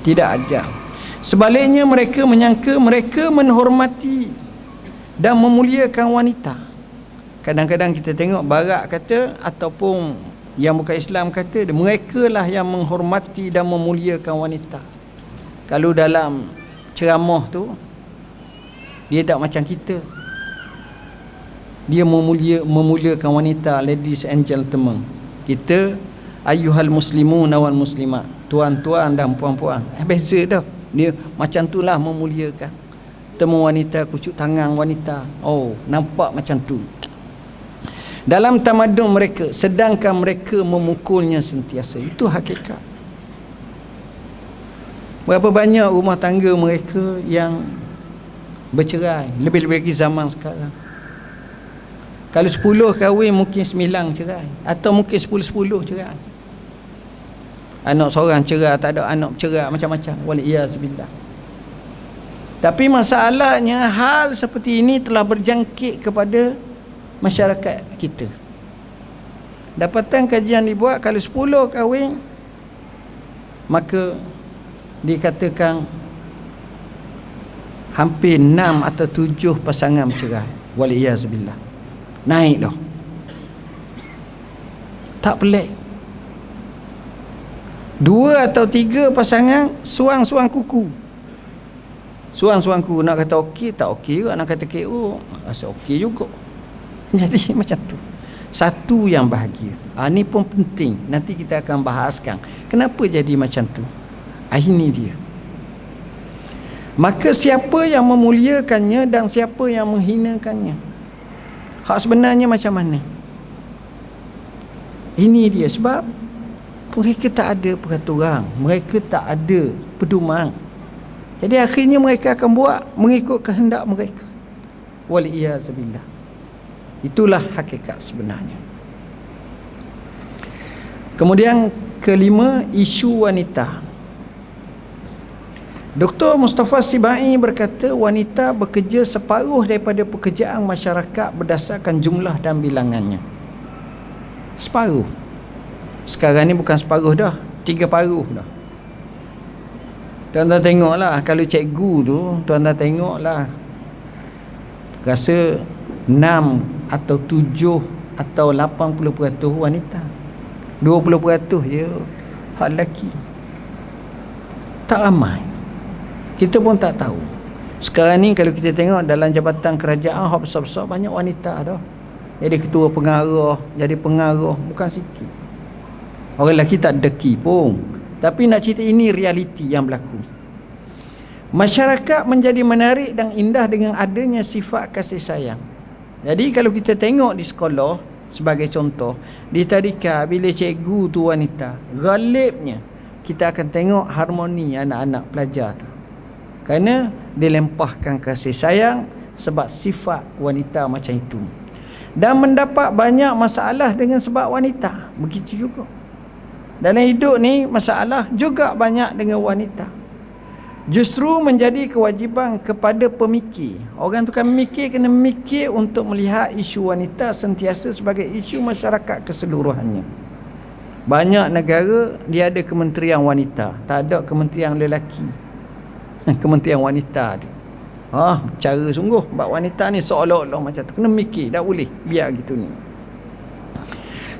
Tidak ada. Sebaliknya mereka menyangka mereka menghormati dan memuliakan wanita. Kadang-kadang kita tengok barat kata, ataupun yang bukan Islam kata, mereka lah yang menghormati dan memuliakan wanita. Kalau dalam ceramah tu, dia tak macam kita. Dia memuliakan wanita, ladies and gentlemen. Kita ayyuhal muslimun wal muslimat, tuan-tuan dan puan-puan. Beza dah. Dia macam itulah memuliakan. Temu wanita, kucuk tangan wanita. Oh, nampak macam tu dalam tamadun mereka, sedangkan mereka memukulnya sentiasa. Itu hakikat. Berapa banyak rumah tangga mereka yang bercerai, lebih-lebih lagi zaman sekarang. Kalau 10 kahwin, mungkin 9 cerai, atau mungkin 10 cerai. Anak seorang cerai, tak ada anak cerai, macam-macam. Waliyazbillah. Tapi masalahnya hal seperti ini telah berjangkit kepada masyarakat kita. Dapatan kajian dibuat, kalau 10 kahwin, maka dikatakan hampir 6 atau 7 pasangan bercerai. Waliyazbillah. Naik dah. Tak pelik. 2 atau 3 pasangan suang-suang kuku. Suang-suang kuku. Nak kata okey, tak okey juga. Nak kata KO, rasa okey juga. Jadi macam tu. Satu yang bahagia. Ini pun penting. Nanti kita akan bahaskan kenapa jadi macam tu. Ini dia. Maka siapa yang memuliakannya dan siapa yang menghinakannya, hak sebenarnya macam mana? Ini dia. Sebab mereka tak ada peraturan, mereka tak ada pedoman. Jadi akhirnya mereka akan buat mengikut kehendak mereka. Waliyazbillah. Itulah hakikat sebenarnya. Kemudian kelima, isu wanita. Dr. Mustafa Sibai berkata, wanita bekerja separuh daripada pekerjaan masyarakat berdasarkan jumlah dan bilangannya. Separuh. Sekarang ni bukan separuh dah, 3/4 dah. Tuan-tuan tengoklah, kalau cikgu tu, tuan-tuan tengoklah, rasa 6 atau 7 atau 80% wanita, 20% je hak lelaki. Tak ramai. Kita pun tak tahu. Sekarang ni kalau kita tengok dalam jabatan kerajaan, hak besar-besar banyak wanita dah. Jadi ketua pengarah, jadi pengarah, bukan sikit. Orang lelaki tak deki pun. Tapi nak cerita, ini realiti yang berlaku. Masyarakat menjadi menarik dan indah dengan adanya sifat kasih sayang. Jadi kalau kita tengok di sekolah, sebagai contoh, di tadika bila cikgu tu wanita, ghalibnya kita akan tengok harmoni anak-anak pelajar tu. Kerana dilempahkan kasih sayang sebab sifat wanita macam itu. Dan mendapat banyak masalah dengan sebab wanita. Begitu juga dalam hidup ni, masalah juga banyak dengan wanita. Justru menjadi kewajiban kepada pemikir. Orang tu kan memikir, kena memikir untuk melihat isu wanita sentiasa sebagai isu masyarakat keseluruhannya. Banyak negara dia ada kementerian wanita, tak ada kementerian lelaki. Kementerian wanita tu. Cara sungguh buat wanita ni seolah-olah macam tu. Kena mikir, tak boleh biar gitu ni.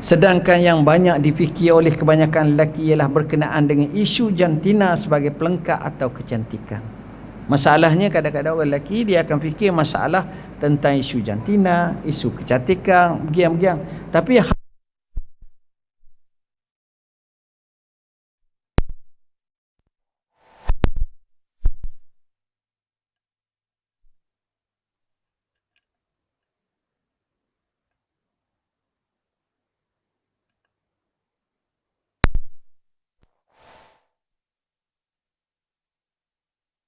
Sedangkan yang banyak difikir oleh kebanyakan lelaki ialah berkenaan dengan isu jantina sebagai pelengkap atau kecantikan. Masalahnya kadang-kadang orang lelaki dia akan fikir masalah tentang isu jantina, isu kecantikan, begiang-begiang. Tapi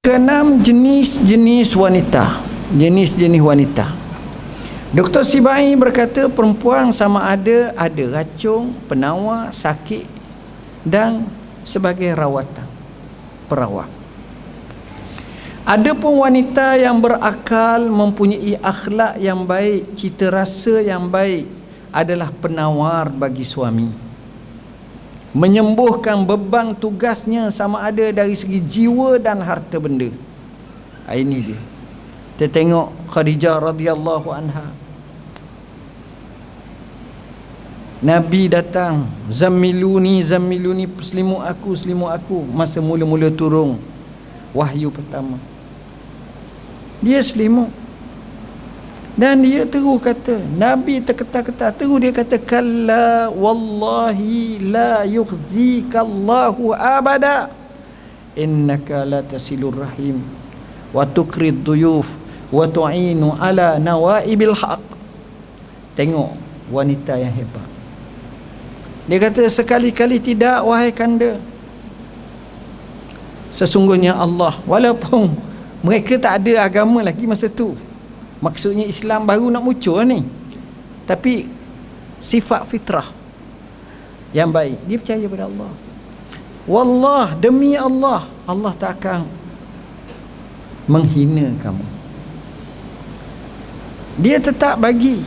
Keenam, jenis-jenis wanita. Jenis-jenis wanita. Dr. Sibai berkata perempuan sama ada racun, penawar, sakit dan sebagai rawatan, perawat. Ada pun wanita yang berakal, mempunyai akhlak yang baik, cita rasa yang baik, adalah penawar bagi suami, menyembuhkan beban tugasnya sama ada dari segi jiwa dan harta benda. Ini dia. Kita tengok Khadijah radhiyallahu anha. Nabi datang, zammiluni selimut aku masa mula-mula turun wahyu pertama. Dia selimut. Dan dia terus kata, Nabi terketar-ketar, terus dia kata, kalla wallahi la yukhzikallahu abada innaka la tasilur rahim wa tukrid duyuf wa tu'inu ala nawaibil haq. Tengok wanita yang hebat. Dia kata, sekali-kali tidak wahai kanda, sesungguhnya Allah, walaupun mereka tak ada agama lagi masa tu, maksudnya Islam baru nak muncul ni, tapi sifat fitrah yang baik, dia percaya pada Allah. Wallah, demi Allah, Allah tak akan menghina kamu. Dia tetap bagi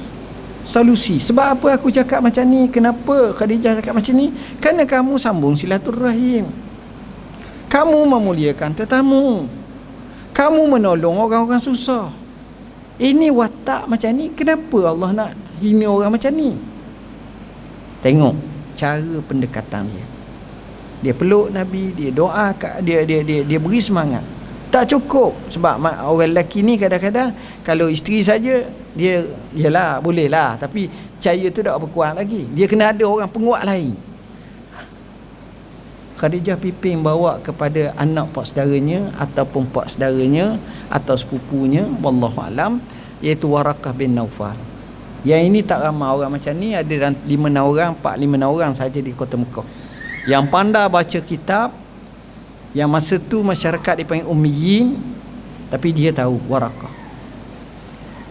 solusi. Sebab apa aku cakap macam ni? Kenapa Khadijah cakap macam ni? Kerana kamu sambung silaturahim, kamu memuliakan tetamu, kamu menolong orang-orang susah. Ini watak macam ni, kenapa Allah nak hina orang macam ni? Tengok cara pendekatan dia. Dia peluk Nabi, dia doa, dia beri semangat. Tak cukup, sebab orang lelaki ni kadang-kadang kalau isteri saja dia, yalah boleh lah, tapi cahaya tu tak berkurang lagi. Dia kena ada orang penguat lain. Khadijah piping bawa kepada anak pak saudaranya ataupun pak saudaranya atau sepupunya, wallahu alam, iaitu Warakah bin Naufal. Yang ini tak ramai orang macam ni, ada 5-6 orang, 4-5 orang saja di kota Mekah yang pandai baca kitab, yang masa tu masyarakat dipanggil ummiyin, tapi dia tahu Warakah.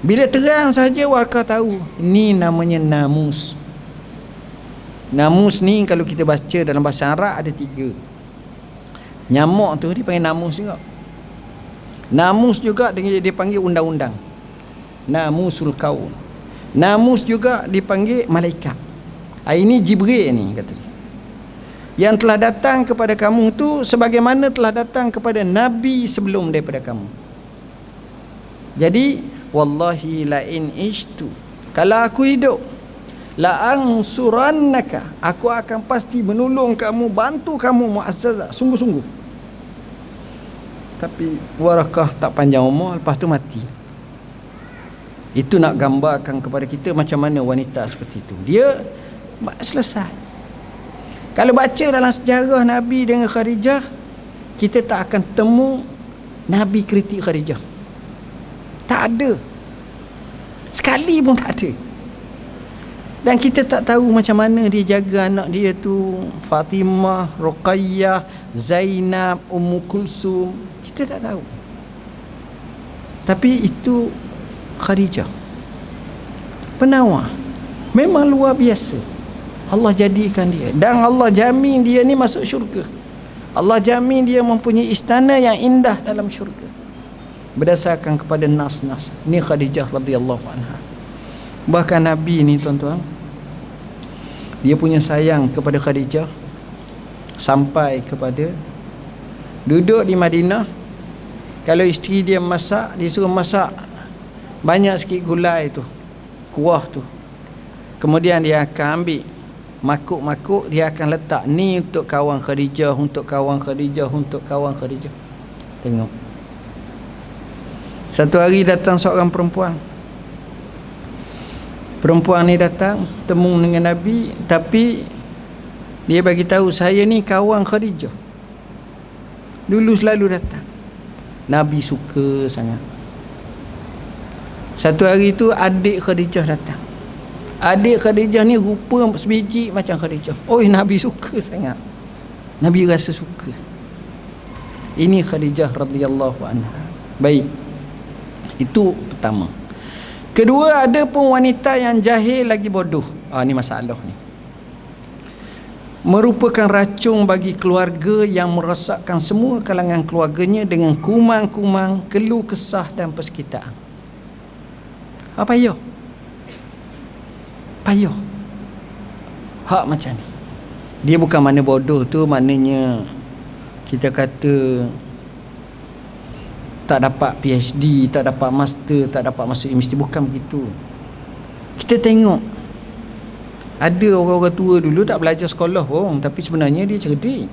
Bila terang saja Warakah tahu, ini namanya namus. Namus ni kalau kita baca dalam bahasa Arab ada 3. Nyamuk tu dipanggil namus juga. Namus juga dia panggil undang-undang, namusul kaun. Namus juga dipanggil malaikat. Ini Jibril ni kata dia, yang telah datang kepada kamu tu sebagaimana telah datang kepada Nabi sebelum daripada kamu. Jadi wallahi la in ishtu, kalau aku hidup, la ansurannaka, aku akan pasti menolong kamu, bantu kamu muazzazah, sungguh-sungguh. Tapi Warakah tak panjang umur, lepas tu mati. Itu nak gambarkan kepada kita macam mana wanita seperti itu. Dia selesai. Kalau baca dalam sejarah Nabi dengan Khadijah, kita tak akan temu Nabi kritik Khadijah. Tak ada. Sekali pun tak ada. Dan kita tak tahu macam mana dia jaga anak dia tu, Fatimah, Ruqayyah, Zainab, Ummu Kulsum. Kita tak tahu. Tapi itu Khadijah, penawar, memang luar biasa. Allah jadikan dia, dan Allah jamin dia ni masuk syurga. Allah jamin dia mempunyai istana yang indah dalam syurga, berdasarkan kepada nas-nas. Ni Khadijah radhiyallahu anha. Bahkan Nabi ni tuan-tuan, dia punya sayang kepada Khadijah sampai kepada duduk di Madinah, kalau isteri dia masak, dia suruh masak banyak sikit gulai tu, kuah tu, kemudian dia akan ambil makuk-makuk, dia akan letak ni untuk kawan Khadijah, untuk kawan Khadijah, untuk kawan Khadijah. Tengok, satu hari datang seorang perempuan ni datang temu dengan Nabi, tapi dia bagi tahu, saya ni kawan Khadijah, dulu selalu datang. Nabi suka sangat. Satu hari tu adik Khadijah datang. Adik Khadijah ni rupa sebiji macam Khadijah. Nabi suka sangat. Nabi rasa suka. Ini Khadijah radhiyallahu anha. Baik, itu pertama. Kedua, ada pun wanita yang jahil lagi bodoh. Ni masalah ni. Merupakan racun bagi keluarga yang merosakkan semua kalangan keluarganya dengan kumang-kumang, keluh kesah dan persekitaan. Apa payah? Payah. Hak macam ni. Dia bukan mana bodoh tu maknanya kita kata tak dapat PhD, tak dapat master, tak dapat masuk universiti. Bukan begitu. Kita tengok ada orang-orang tua dulu tak belajar sekolah pun, tapi sebenarnya dia cerdik.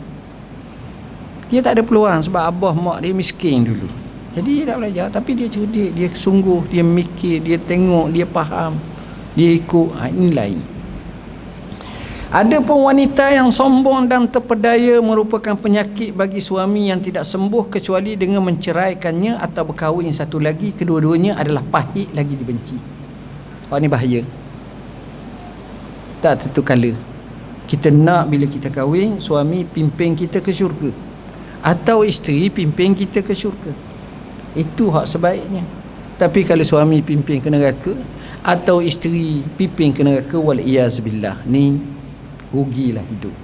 Dia tak ada peluang sebab abah mak dia miskin dulu. Jadi dia tak belajar, tapi dia cerdik, dia sungguh, dia mikir, dia tengok, dia faham, dia ikut. Ini lain. Ada pun wanita yang sombong dan terpedaya merupakan penyakit bagi suami yang tidak sembuh kecuali dengan menceraikannya atau berkahwin satu lagi. Kedua-duanya adalah pahit lagi dibenci. Ini bahaya. Tak tentu kala kita nak bila kita kahwin suami pimpin kita ke syurga atau isteri pimpin kita ke syurga. Itu hak sebaiknya. Tapi kalau suami pimpin ke neraka atau isteri pimpin ke neraka, wal-iyazbillah, ni rugilah hidup.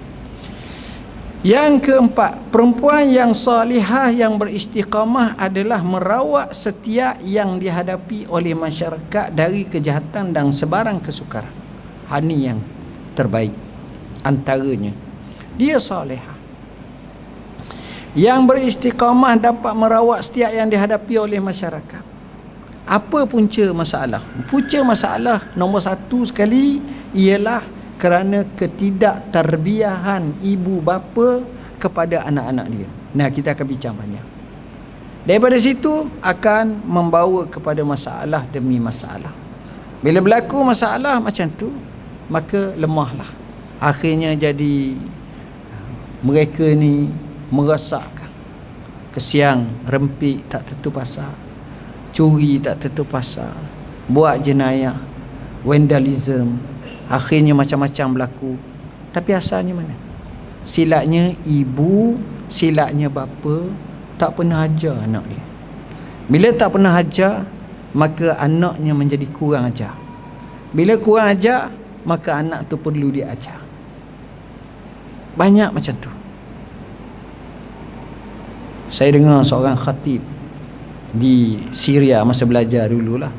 Yang keempat, perempuan yang salihah yang beristiqamah adalah merawat setiap yang dihadapi oleh masyarakat dari kejahatan dan sebarang kesukaran. Ini yang terbaik antaranya. Dia salihah. Yang beristiqamah dapat merawat setiap yang dihadapi oleh masyarakat. Apa punca masalah? Punca masalah nombor satu sekali ialah kerana ketidaktarbiahan ibu bapa kepada anak-anak dia. Nah, kita akan bincang banyak. Daripada situ akan membawa kepada masalah demi masalah. Bila berlaku masalah macam tu, maka lemahlah. Akhirnya jadi mereka ni merosakkan. Kesiang, rempik, tak tentu pasal. Curi, tak tentu pasal. Buat jenayah, vandalism. Akhirnya macam-macam berlaku. Tapi asalnya mana? Silapnya ibu, silapnya bapa tak pernah ajar anak dia. Bila tak pernah ajar, maka anaknya menjadi kurang ajar. Bila kurang ajar, maka anak tu perlu diajar. Banyak macam tu. Saya dengar seorang khatib di Syria masa belajar dululah.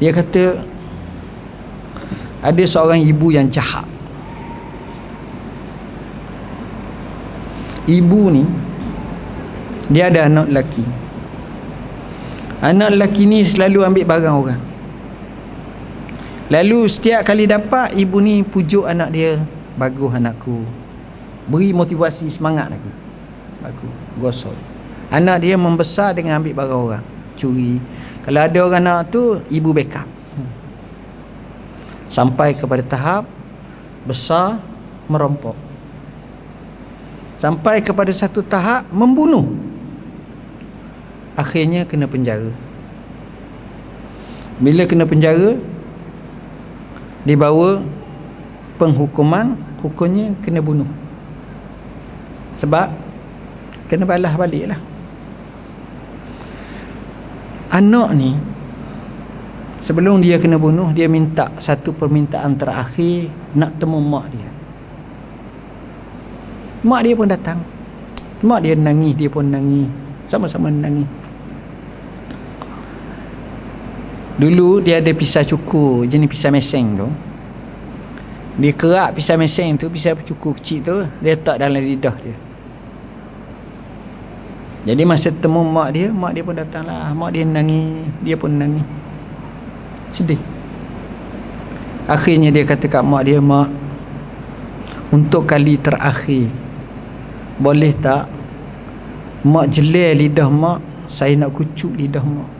Dia kata ada seorang ibu yang jahat. Ibu ni dia ada anak lelaki. Anak lelaki ni selalu ambil barang orang. Lalu setiap kali dapat, ibu ni pujuk anak dia, bagus anakku, beri motivasi, semangat lagi, bagus, gosok. Anak dia membesar dengan ambil barang orang, curi. Kalau ada orang nak tu, ibu backup. Sampai kepada tahap besar, merompok. Sampai kepada satu tahap membunuh. Akhirnya kena penjara. Bila kena penjara, dibawa penghukuman, hukumnya kena bunuh. Sebab kena balas balik lah. Anak ni sebelum dia kena bunuh, dia minta satu permintaan terakhir, nak temu mak dia. Mak dia pun datang. Mak dia nangis, dia pun nangis. Sama-sama nangis. Dulu dia ada pisau cukur, jenis pisau meseng tu. Dia kerak pisau meseng tu, pisau cukur kecil tu, dia letak dalam lidah dia. Jadi masa temu mak dia pun datanglah. Mak dia nangis, dia pun nangis. Sedih. Akhirnya dia kata kat mak dia, mak, untuk kali terakhir, boleh tak mak jelai lidah mak, saya nak kucuk lidah mak.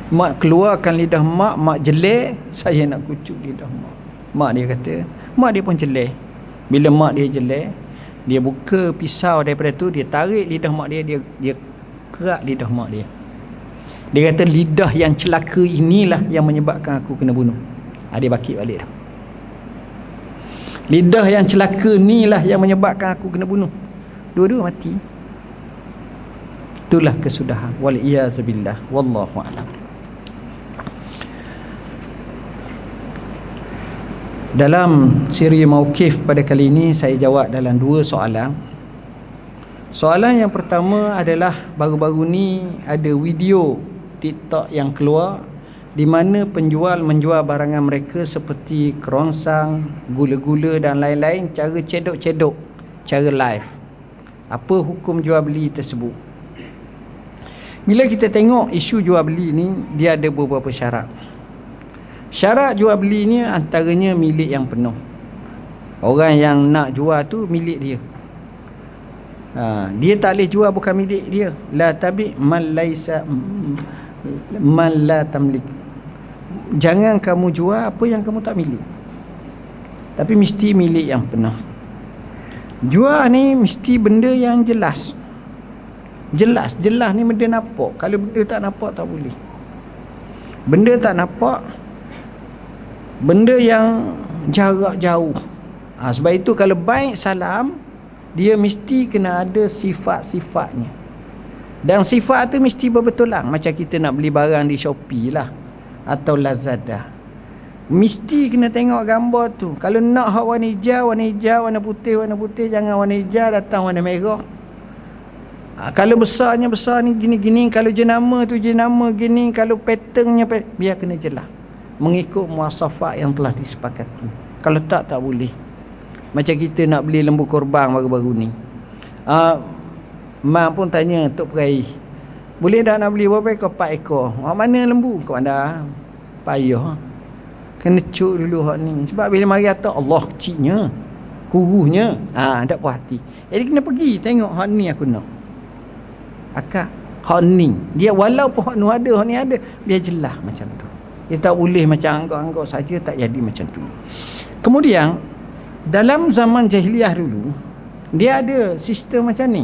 Mak keluarkan lidah mak, mak jelai, saya nak kucuk lidah mak. Mak dia kata, mak dia pun jelai. Bila mak dia jelai, dia buka pisau daripada tu, dia tarik lidah mak dia, dia kerak lidah mak dia. Dia kata, lidah yang celaka inilah yang menyebabkan aku kena bunuh. Dia bakit balik tu. Lidah yang celaka ni lah yang menyebabkan aku kena bunuh. Dua-dua mati. Itulah kesudahan. Wal-iyazubillah. Wallahu a'lam. Dalam siri Mauqif pada kali ini saya jawab dalam dua soalan. Soalan yang pertama adalah baru-baru ni ada video TikTok yang keluar di mana penjual menjual barangan mereka seperti kerongsang, gula-gula dan lain-lain cara cedok-cedok, cara live. Apa hukum jual beli tersebut? Bila kita tengok isu jual beli ni, dia ada beberapa syarat. Syarat jual beli ni antaranya milik yang penuh. Orang yang nak jual tu milik dia. Dia tak boleh jual bukan milik dia. La tabi man laisa man la tamlik. Jangan kamu jual apa yang kamu tak milik. Tapi mesti milik yang penuh. Jual ni mesti benda yang jelas. Jelas ni benda nampak. Kalau benda tak nampak tak boleh. Benda tak nampak, benda yang jarak jauh. Sebab itu kalau baik salam, dia mesti kena ada sifat-sifatnya. Dan sifat tu mesti berbetulan. Macam kita nak beli barang di Shopee lah atau Lazada, mesti kena tengok gambar tu. Kalau nak hak warna hijau, warna putih, jangan warna hijau, datang warna merah. Kalau besarnya besar ni gini-gini, kalau jenama tu jenama gini, kalau patternnya biar kena jelas mengikut muasafat yang telah disepakati. Kalau tak boleh. Macam kita nak beli lembu korban baru-baru ni, mak pun tanya Tok Perai, boleh dah nak beli berapa ekor? 4 ekor. Mana lembu? Kau anda payah. Kena cuk dulu hak ni. Sebab bila mari atas Allah kecilnya, kuruhnya, tak puas hati. Jadi kena pergi tengok hak ni aku nak. Akak hak ni dia walaupun hak nu ada, hak ni ada, biar jelas macam tu. Dia tak boleh macam anggap-anggap saja, tak jadi macam tu. Kemudian dalam zaman jahiliah dulu, dia ada sistem macam ni.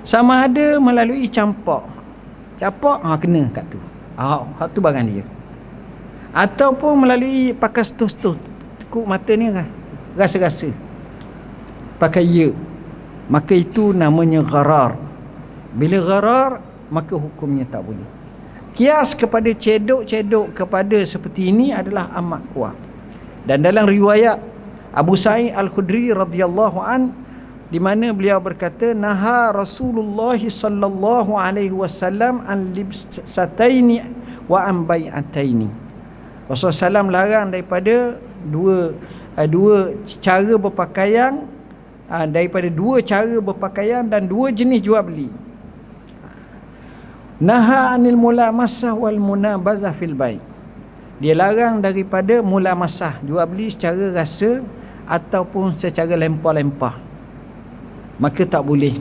Sama ada melalui campak, kena kat tu, hak tu barang dia. Ataupun melalui pakai stus-stus, tekuk mata ni kan, rasa-rasa pakai ya, maka itu namanya gharar. Bila gharar, maka hukumnya tak boleh. Kias kepada cedok-cedok kepada seperti ini adalah amat kuat. Dan dalam riwayat Abu Sa'id Al-Khudri radhiyallahu an, di mana beliau berkata, naha Rasulullah sallallahu alaihi wasallam an libsataini wa an bai'ataini. Rasulullah SAW larang daripada dua cara berpakaian, daripada dua cara berpakaian dan dua jenis jual beli. Naha anil mulamasah wal munabazah fil bai'. Dia larang daripada mulamasah, jual beli secara rasa ataupun secara lempar-lempar, maka tak boleh.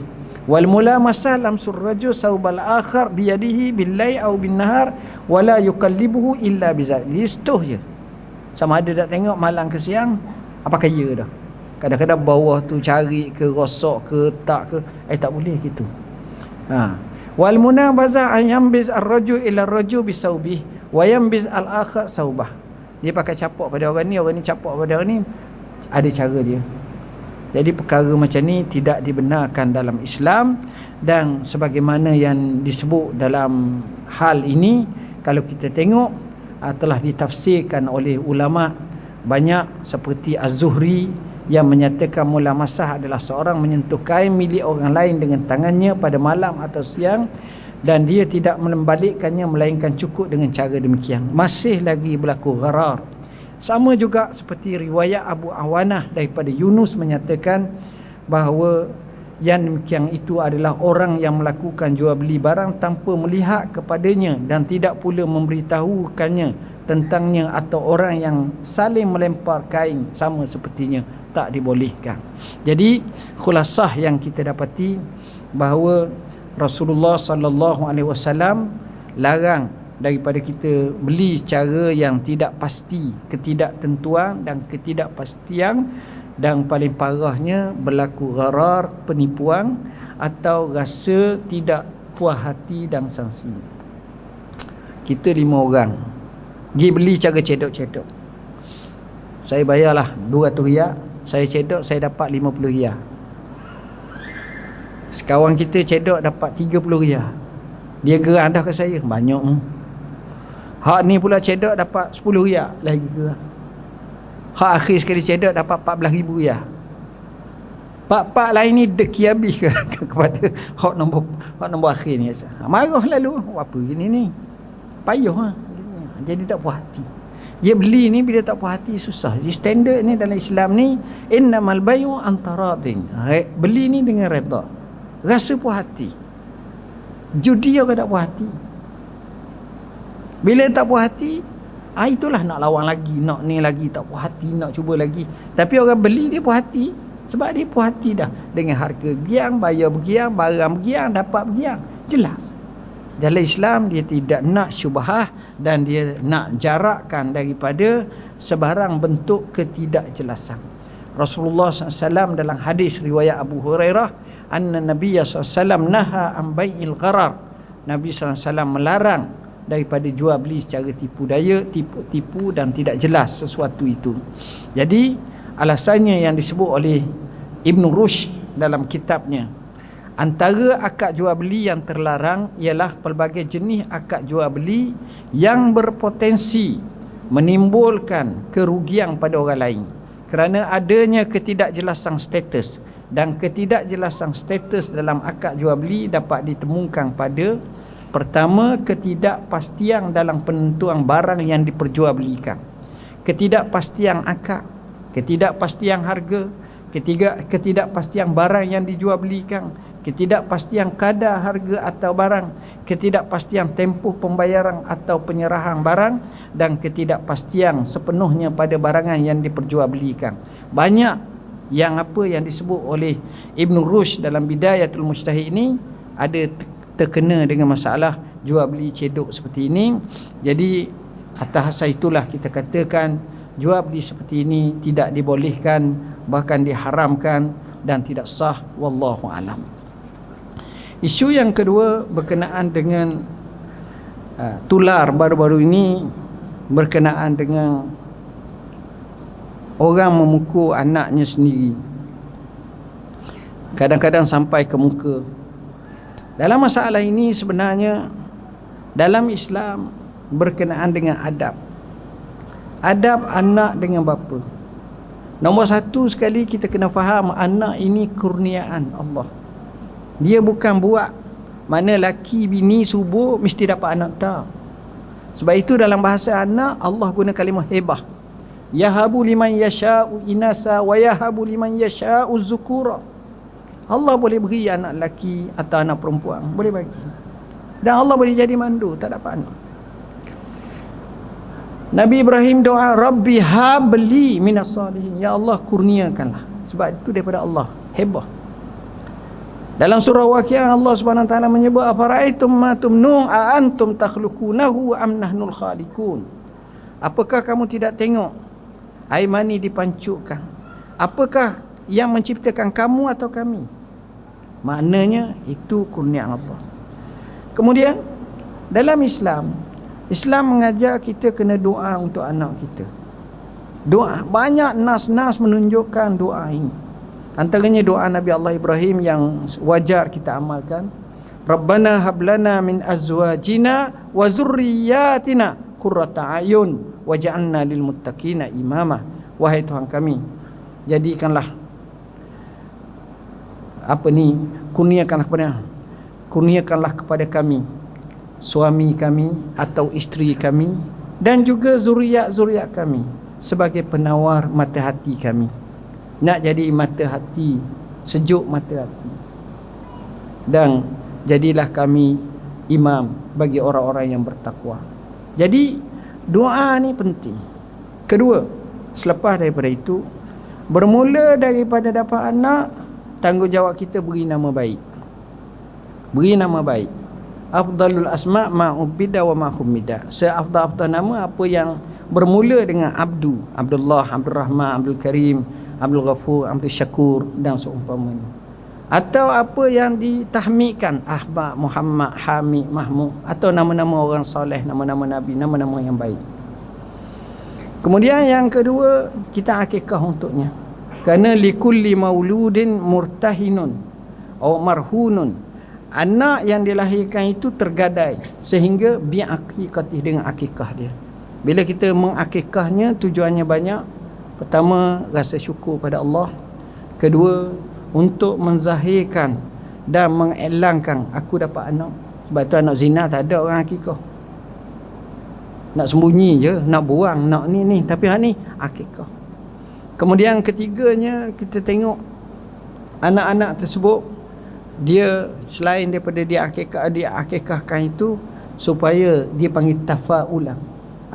Wal mulamasah lam surraju saubal akhar biyadihi billai au bin nahar wala yuqallibuhu illa bizal. Listuh je. Sama ada tak tengok malam ke siang, apa kaya dah. Kadang-kadang bawah tu cari ke, rosak ke, tak ke, tak boleh gitu. Wal munabazah an yambiz ar-rajul ila ar-rajul bisawbih wa yambiz al-akhar saubah. Dia pakai capak pada orang ni capak pada orang ni, ada cara dia. Jadi perkara macam ni tidak dibenarkan dalam Islam. Dan sebagaimana yang disebut dalam hal ini, kalau kita tengok, telah ditafsirkan oleh ulama banyak, seperti Az-Zuhri yang menyatakan mulamasah adalah seorang menyentuh kain milik orang lain dengan tangannya pada malam atau siang, dan dia tidak membalikkannya melainkan cukup dengan cara demikian, masih lagi berlaku gharar. Sama juga seperti riwayat Abu Awanah daripada Yunus menyatakan bahawa yang demikian itu adalah orang yang melakukan jual beli barang tanpa melihat kepadanya dan tidak pula memberitahukannya tentangnya, atau orang yang saling melempar kain sama sepertinya, tak dibolehkan. Jadi khulasah yang kita dapati bahawa Rasulullah sallallahu alaihi wasallam larang daripada kita beli cara yang tidak pasti, ketidaktentuan dan ketidakpastian, dan paling parahnya berlaku gharar, penipuan atau rasa tidak puas hati dan sangsi. Kita 5 orang pergi beli cara cedok-cedok. Saya bayarlah 200 riyal, Saya cedok, saya dapat 50 riyal. Sekawan kita cedok dapat 30 riyal. Dia gerah dah ke saya, banyak. Hak ni pula cedok dapat 10 riyal, lagi gerah. Hak akhir sekali cedok dapat 14,000 riyal. Pak lain ni deki habis kepada hak nombor akhir ni. Marah lalu, apa gini ni? Payah jadi tak puas hati. Dia beli ni bila tak puas hati susah. Jadi standard ni dalam Islam ni innamal bay'u antaradin. Beli ni dengan redha. Rasa puas hati. Judi orang tak puas hati. Bila tak puas hati, itulah nak lawan lagi, nak ni lagi tak puas hati, nak cuba lagi. Tapi orang beli dia puas hati sebab dia puas hati dah dengan harga giang, bayar bergiang, barang bergiang, dapat bergiang. Jelas. Dalam Islam dia tidak nak syubhah dan dia nak jarakkan daripada sebarang bentuk ketidakjelasan. Rasulullah SAW dalam hadis riwayat Abu Hurairah, anna Nabiya SAW naha an bai'il gharar. Nabi SAW melarang daripada jual beli secara tipu daya, tipu dan tidak jelas sesuatu itu. Jadi alasannya yang disebut oleh Ibn Rushd dalam kitabnya, antara akad jual beli yang terlarang ialah pelbagai jenis akad jual beli yang berpotensi menimbulkan kerugian pada orang lain kerana adanya ketidakjelasan status. Dan ketidakjelasan status dalam akad jual beli dapat ditemukan pada: pertama, ketidakpastian dalam penentuan barang yang diperjualbelikan, ketidakpastian akad, ketidakpastian harga, ketidakpastian barang yang dijualbelikan, ketidakpastian kadar harga atau barang, ketidakpastian tempoh pembayaran atau penyerahan barang, dan ketidakpastian sepenuhnya pada barangan yang diperjualbelikan. Banyak yang disebut oleh Ibn Rushd dalam Bidayatul Mujtahid ini ada terkena dengan masalah jual beli cedok seperti ini. Jadi atas asas itulah kita katakan jual beli seperti ini tidak dibolehkan, bahkan diharamkan dan tidak sah. Wallahu alam. Isu yang kedua berkenaan dengan tular baru-baru ini, berkenaan dengan orang memukul anaknya sendiri, kadang-kadang sampai ke muka. Dalam masalah ini sebenarnya dalam Islam berkenaan dengan adab anak dengan bapa. Nombor satu sekali kita kena faham, anak ini kurniaan Allah. Dia bukan buat mana laki bini subuh mesti dapat anak, tak. Sebab itu dalam bahasa anak Allah guna kalimah hebah. Yahabu liman yasha'u inasa wa yahabu liman yasha'u zukura. Allah boleh beri anak lelaki atau anak perempuan, boleh bagi. Dan Allah boleh jadi mandu, tak dapat anak. Nabi Ibrahim doa, Rabbi habli minas salihin. Ya Allah, kurniakanlah. Sebab itu daripada Allah, hebah. Dalam surah Waqiah Allah Subhanahu wa taala menyebut, afara'aitum ma tumnun a antum takhluqunahu am nahnul khaliqun. Apakah kamu tidak tengok air mani dipancukkan? Apakah yang menciptakan kamu atau kami? Maknanya itu kurnia Allah. Kemudian dalam Islam mengajar kita kena doa untuk anak kita. Doa, banyak nas-nas menunjukkan doa ini. Antaranya doa Nabi Allah Ibrahim yang wajar kita amalkan. Rabbana hablana min azwajina wa zurriyatina qurrata ayun waj'alna lil muttaqina imama. Wahai Tuhan kami, jadikanlah kurniakanlah kepada kami suami kami atau isteri kami dan juga zuriat-zuriat kami sebagai penawar mata hati kami. Nak jadi mata hati, sejuk mata hati, dan jadilah kami imam bagi orang-orang yang bertakwa. Jadi doa ni penting. Kedua, selepas daripada itu, bermula daripada dapat anak, tanggungjawab kita beri nama baik. Beri nama baik. Afdalul asma' ma'ubida wa ma'humida. Seafdal-afdal nama apa yang bermula dengan Abdu, Abdullah, Abdul Rahman, Abdul Karim, Abdul Ghafur, Abdul Syakur dan seumpamanya. Atau apa yang ditahmidkan, Ahmad, Muhammad, Hamid, Mahmud, atau nama-nama orang soleh, nama-nama Nabi, nama-nama yang baik. Kemudian yang kedua, kita akikah untuknya. Kerana likulli mauludin murtahinun atau marhunun, anak yang dilahirkan itu tergadai sehingga bi'aqiqatih, dengan akikah dia. Bila kita mengakikahnya, tujuannya banyak. Pertama, rasa syukur pada Allah. Kedua, untuk menzahirkan dan mengelangkan aku dapat anak. Sebab tu anak zina tak ada orang akikah. Nak sembunyi je, nak buang, nak ni. Tapi hak ni akikah. Kemudian ketiganya, kita tengok anak-anak tersebut, dia selain daripada dia akikahkan itu, supaya dia panggil tafaulan.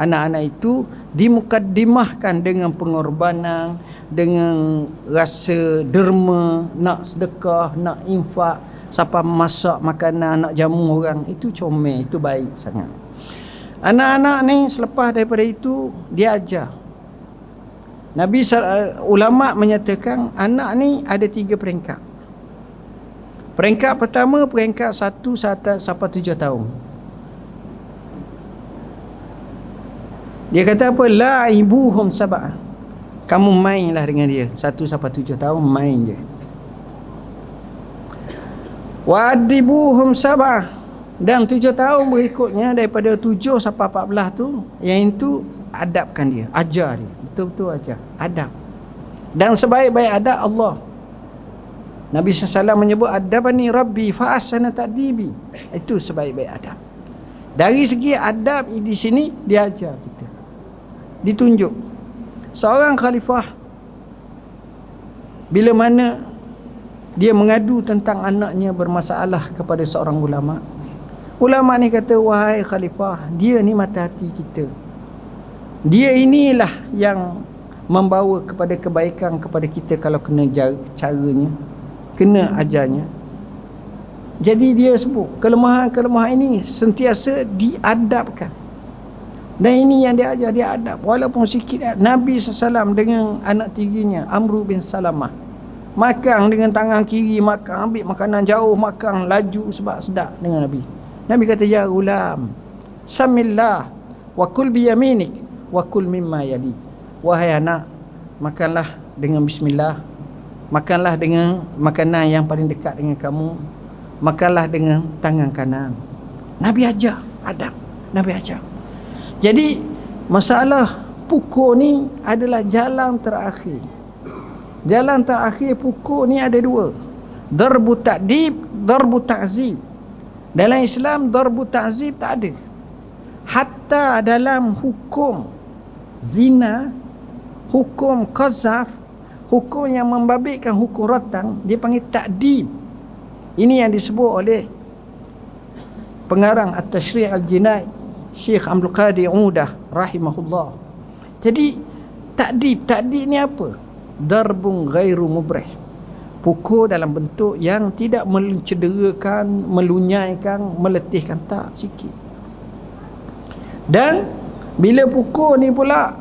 Anak-anak itu dimukaddimahkan dengan pengorbanan, dengan rasa derma, nak sedekah, nak infak, siapa masak makanan, nak jamu orang, itu comel, itu baik sangat. Anak-anak ni selepas daripada itu dia ajar. Ulama menyatakan anak ni ada 3 peringkat. Peringkat pertama, peringkat 1 sampai 7 tahun. Dia kata apa? La'ibuhum sab'ah. Kamu mainlah dengan dia 1 sampai 7 tahun, main je. Wa'adibuhum sab'ah. Dan 7 tahun berikutnya, daripada 7 sampai 14 tu, yang itu adabkan dia, ajar dia, betul-betul ajar, adab. Dan sebaik-baik adab Allah. Nabi SAW menyebut adabani Rabbi fa ahsana ta'dibi. Itu sebaik-baik adab. Dari segi adab di sini dia ajar kita, ditunjuk. Seorang khalifah bila mana dia mengadu tentang anaknya bermasalah kepada seorang ulama, ulama ni kata, wahai khalifah, dia ni mata hati kita, dia inilah yang membawa kepada kebaikan kepada kita kalau kena caranya, kena ajarnya. Jadi dia sebut kelemahan-kelemahan ini sentiasa diadabkan. Dan ini yang dia ajar, dia adab walaupun sikit. Nabi SAW dengan anak tirinya Amru bin Salamah makan dengan tangan kiri, makan, ambil makanan jauh, makan laju sebab sedap dengan Nabi. Nabi kata, ya gulam, samillah wa kul biyaminik wa kul mimma yali. Wahai anak, makanlah dengan bismillah, makanlah dengan makanan yang paling dekat dengan kamu, makanlah dengan tangan kanan. Nabi ajar adab, Nabi ajar. Jadi masalah pukul ni adalah jalan terakhir. Jalan terakhir pukul ni ada 2. Darbu ta'dib, darbu ta'zib. Dalam Islam darbu ta'zib tak ada. Hatta dalam hukum zina, hukum qazaf, hukum yang membabitkan hukum rotang, dia panggil ta'dib. Ini yang disebut oleh pengarang At-Tashri' Al-Jinai, Syekh Abdul Qadir Udah rahimahullah. Jadi takdib ni apa? Darbun ghairu mubrih. Pukul dalam bentuk yang tidak mencederakan, melunyaikan, meletihkan, tak, sikit. Dan bila pukul ni pula,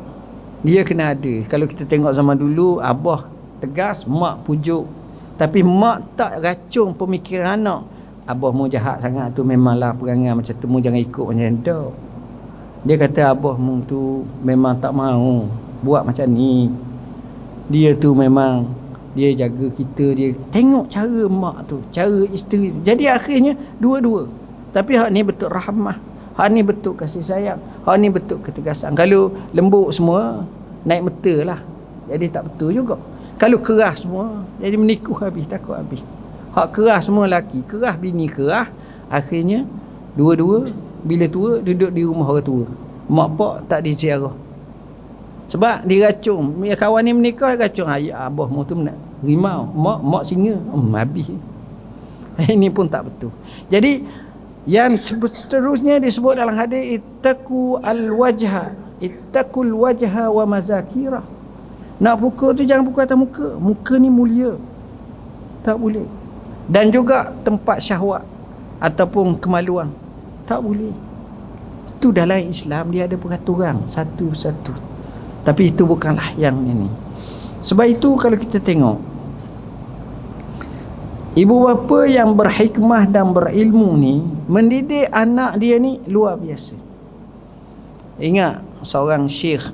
dia kena ada. Kalau kita tengok zaman dulu, abah tegas, mak pujuk. Tapi mak tak racun pemikiran anak. Abah mu jahat sangat tu, memanglah perangai macam tu, mu jangan ikut macam tu. Dia kata abah mu tu memang tak mau buat macam ni. Dia tu memang dia jaga kita, dia tengok cara mak tu, cara isteri tu. Jadi akhirnya dua-dua. Tapi hak ni betul rahmah, hak ni betul kasih sayang, hak ni betul ketegasan. Kalau lembut semua, naik meta lah, jadi tak betul juga. Kalau keras semua, jadi menikuh habis, takut habis. Hak keras semua laki, keras bini keras, akhirnya dua-dua bila tua duduk di rumah orang tua. Mak pak tak diziarah. Sebab diracun. Kawan ni menikah racun, ayah abah mu tu nak rimau, mak singa, habis. Ini pun tak betul. Jadi yang seterusnya disebut dalam hadis, ittaqu al-wajha, ittaqul wajha wa mazakirah. Nak pukul tu jangan pukul atas muka. Muka ni mulia, tak boleh. Dan juga tempat syahwat ataupun kemaluan, tak boleh. Itu dalam Islam dia ada peraturan satu-satu. Tapi itu bukanlah yang ini. Sebab itu kalau kita tengok, ibu bapa yang berhikmah dan berilmu ni, mendidik anak dia ni luar biasa. Ingat seorang syekh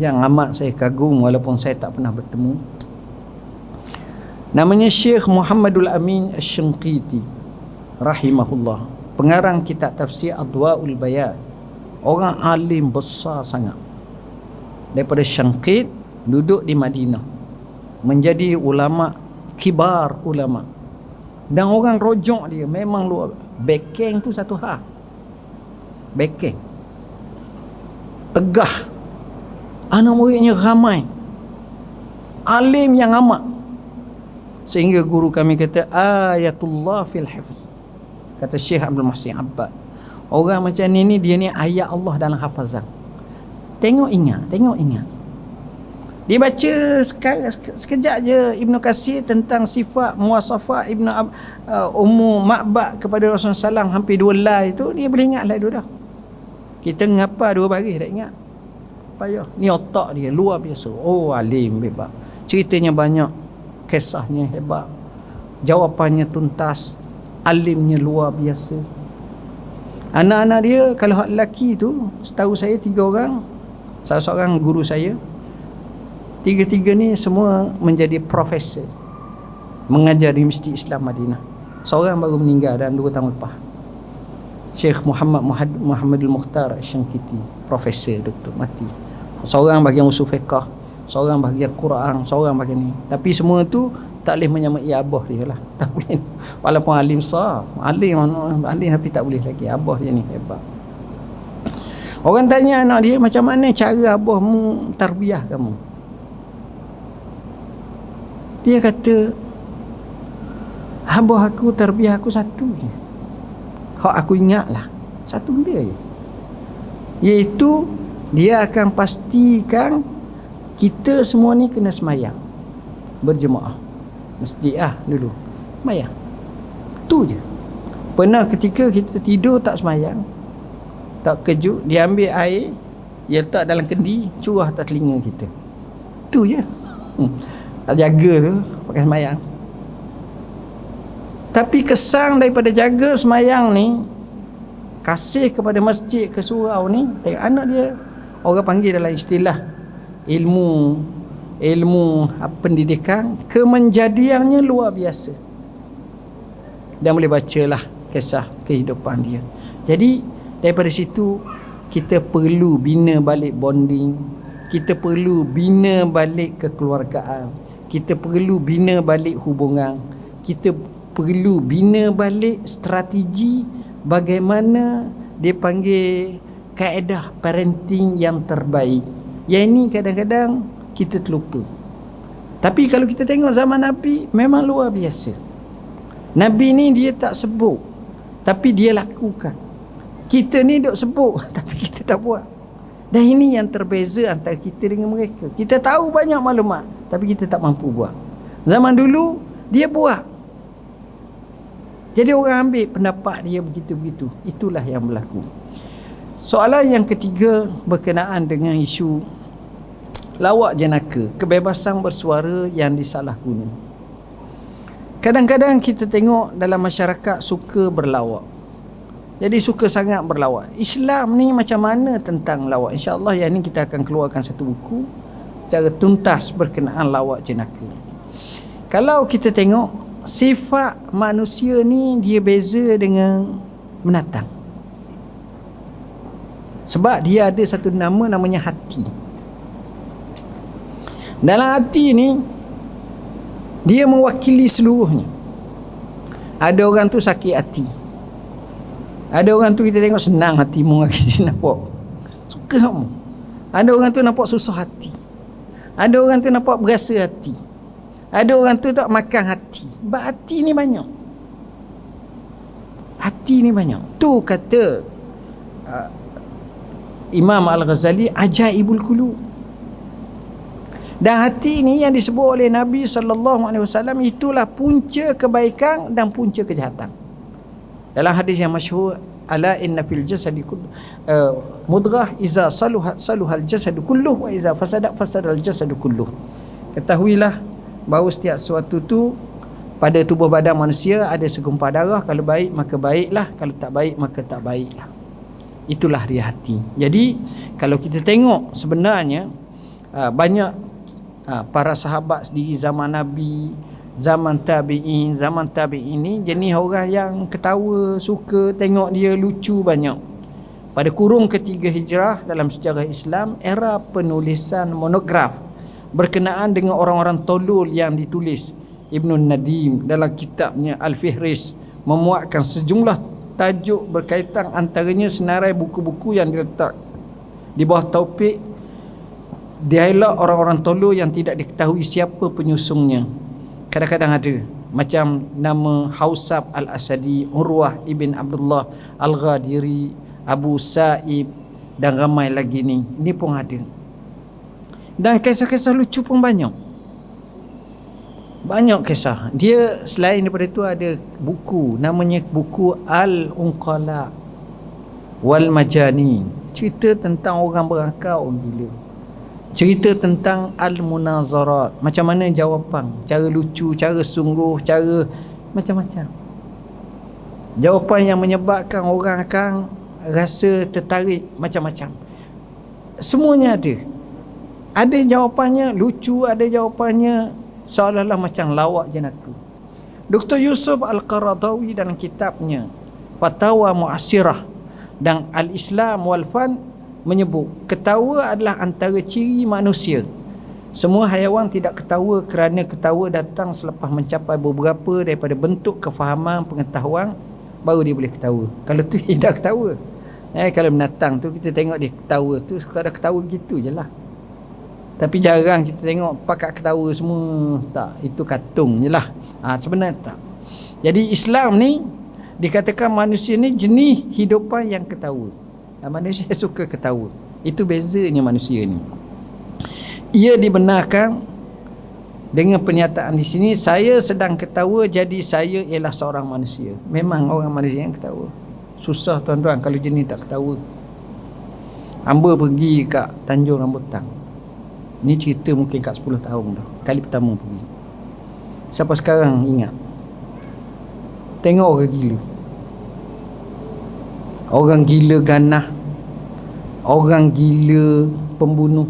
yang amat saya kagum walaupun saya tak pernah bertemu. Namanya Syekh Muhammadul Amin Asy-Syanqiti rahimahullah, pengarang kitab tafsir Adwaul Bayan. Orang alim besar sangat daripada Syangqit, duduk di Madinah, menjadi ulama, kibar ulama. Dan orang rojok dia memang luar. Backing tu satu hal, backing tegah, anak muridnya ramai, alim yang amat, sehingga guru kami kata ayatullah fil hifz. Kata Syekh Abdul Muhsin Abbad, orang macam ni dia ni ayat Allah dalam hafazan. Tengok ingat. Dia baca sekejap je Ibnu Katsir tentang sifat muwasafat Ummu Ma'bad kepada Rasulullah SAW, hampir 2 lai tu dia boleh ingat lah tu dah. Kita ngapa 2 baris tak ingat. Payah. Ni otak dia luar biasa. Oh, alim hebat. Ceritanya banyak, kisahnya hebat, jawapannya tuntas, alimnya luar biasa. Anak-anak dia kalau hak lelaki tu, setahu saya 3 orang, salah seorang guru saya, 3 ni semua menjadi profesor, mengajar di Masjid Islam Madinah. Seorang baru meninggal dalam 2 tahun lepas, Syekh Muhammadul Mukhtar Asy-Syanqiti, profesor, doktor, mati. Seorang bahagian usul fiqh, seorang bahagian Quran, seorang bahagian ni. Tapi semua tu tak boleh menyamai abah dia lah. Tak boleh. Walaupun alim sah, alim tapi tak boleh lagi. Abah dia ni hebat. Orang tanya anak dia, macam mana cara abahmu tarbiyah kamu? Dia kata, abah aku tarbiyah aku satu je. Hak aku ingat lah, satu benda je, iaitu dia akan pastikan kita semua ni kena semayang berjemaah masjid dulu, semayang. Tu je. Pernah ketika kita tidur tak semayang, tak kejut, dia ambil air, dia letak dalam kendi, curah atas telinga kita. Tu je. Tak jaga tu pakai semayang. Tapi kesan daripada jaga semayang ni, kasih kepada masjid ke surau ni, tengok anak dia, orang panggil dalam istilah ilmu pendidikan, kemenjadiannya luar biasa. Dan boleh bacalah kisah kehidupan dia. Jadi daripada situ kita perlu bina balik bonding, kita perlu bina balik kekeluargaan, kita perlu bina balik hubungan, kita perlu bina balik strategi bagaimana dia panggil kaedah parenting yang terbaik. Yang ini kadang-kadang kita terlupa. Tapi kalau kita tengok zaman Nabi, memang luar biasa. Nabi ni dia tak sebut, tapi dia lakukan. Kita ni duk sebut tapi kita tak buat. Dan ini yang terbeza antara kita dengan mereka. Kita tahu banyak maklumat, tapi kita tak mampu buat. Zaman dulu dia buat, jadi orang ambil pendapat dia begitu-begitu. Itulah yang berlaku. Soalan yang ketiga berkenaan dengan isu lawak jenaka, kebebasan bersuara yang disalahguna. Kadang-kadang kita tengok dalam masyarakat suka berlawak. Jadi suka sangat berlawak. Islam ni macam mana tentang lawak? InsyaAllah yang ni kita akan keluarkan satu buku secara tuntas berkenaan lawak jenaka. Kalau kita tengok sifat manusia ni, dia beza dengan binatang. Sebab dia ada satu nama, namanya hati. Dalam hati ni, dia mewakili seluruhnya. Ada orang tu sakit hati, ada orang tu kita tengok senang hati mu, kita nampak suka mu. Ada orang tu nampak susah hati, ada orang tu nampak berasa hati, ada orang tu tak makan hati. Sebab hati ni banyak. Hati ni banyak. Tu kata Imam Al-Ghazali, ajaibul qulub. Dan hati ni yang disebut oleh Nabi SAW, itulah punca kebaikan dan punca kejahatan. Dalam hadis yang masyhur, ala inna fil jasadi mudghah iza saluhal jasadu kulluh wa iza fasadal jasadu kulluh. Ketahuilah bahawa setiap sesuatu tu pada tubuh badan manusia ada segumpal darah. Kalau baik maka baiklah, kalau tak baik maka tak baiklah. Itulah dia hati. Jadi kalau kita tengok sebenarnya banyak para sahabat sendiri zaman Nabi, zaman tabi'in ni jenis orang yang ketawa, suka tengok dia lucu banyak. Pada kurun ketiga hijrah dalam sejarah Islam, era penulisan monograf berkenaan dengan orang-orang tolol yang ditulis Ibn Nadim dalam kitabnya Al-Fihris, memuatkan sejumlah tajuk berkaitan, antaranya senarai buku-buku yang diletak di bawah topik dialog orang-orang tolol yang tidak diketahui siapa penyusungnya. Kadang-kadang ada macam nama Hausab Al-Asadi, Urwah Ibn Abdullah Al-Ghadiri, Abu Sa'ib dan ramai lagi ni. Ini pun ada. Dan kisah-kisah lucu pun banyak. Banyak kisah. Dia selain daripada itu ada buku, namanya buku Al-Unqala Wal Majani. Cerita tentang orang berakal, orang gila. Cerita tentang Al-Munazarat, macam mana jawapan, cara lucu, cara sungguh, cara macam-macam. Jawapan yang menyebabkan orang akan rasa tertarik, macam-macam. Semuanya ada. Ada jawapannya lucu, ada jawapannya seolah-olah macam lawak jenaka. Dr. Yusuf Al-Qaradawi dalam kitabnya Fatawa Mu'asirah dan Al-Islam wal Fan menyebut ketawa adalah antara ciri manusia. Semua haiwan tidak ketawa kerana ketawa datang selepas mencapai beberapa daripada bentuk kefahaman pengetahuan, baru dia boleh ketawa. Kalau tu tidak ketawa. Kalau binatang tu kita tengok dia ketawa tu, sekadar ketawa gitu je lah. Tapi jarang kita tengok pakat ketawa semua. Tak, itu katung je lah. Sebenarnya tak. Jadi Islam ni dikatakan manusia ni jenis hidupan yang ketawa. Manusia suka ketawa. Itu bezanya manusia ni. Ia dibenarkan dengan pernyataan di sini, saya sedang ketawa jadi saya ialah seorang manusia. Memang orang manusia yang ketawa. Susah tuan-tuan kalau jenis tak ketawa. Hamba pergi kat Tanjung Rambutan. Ni cerita mungkin kat 10 tahun dah. Kali pertama pergi. Sampai sekarang ingat. Tengok orang gila. Orang gila ganah. Orang gila pembunuh.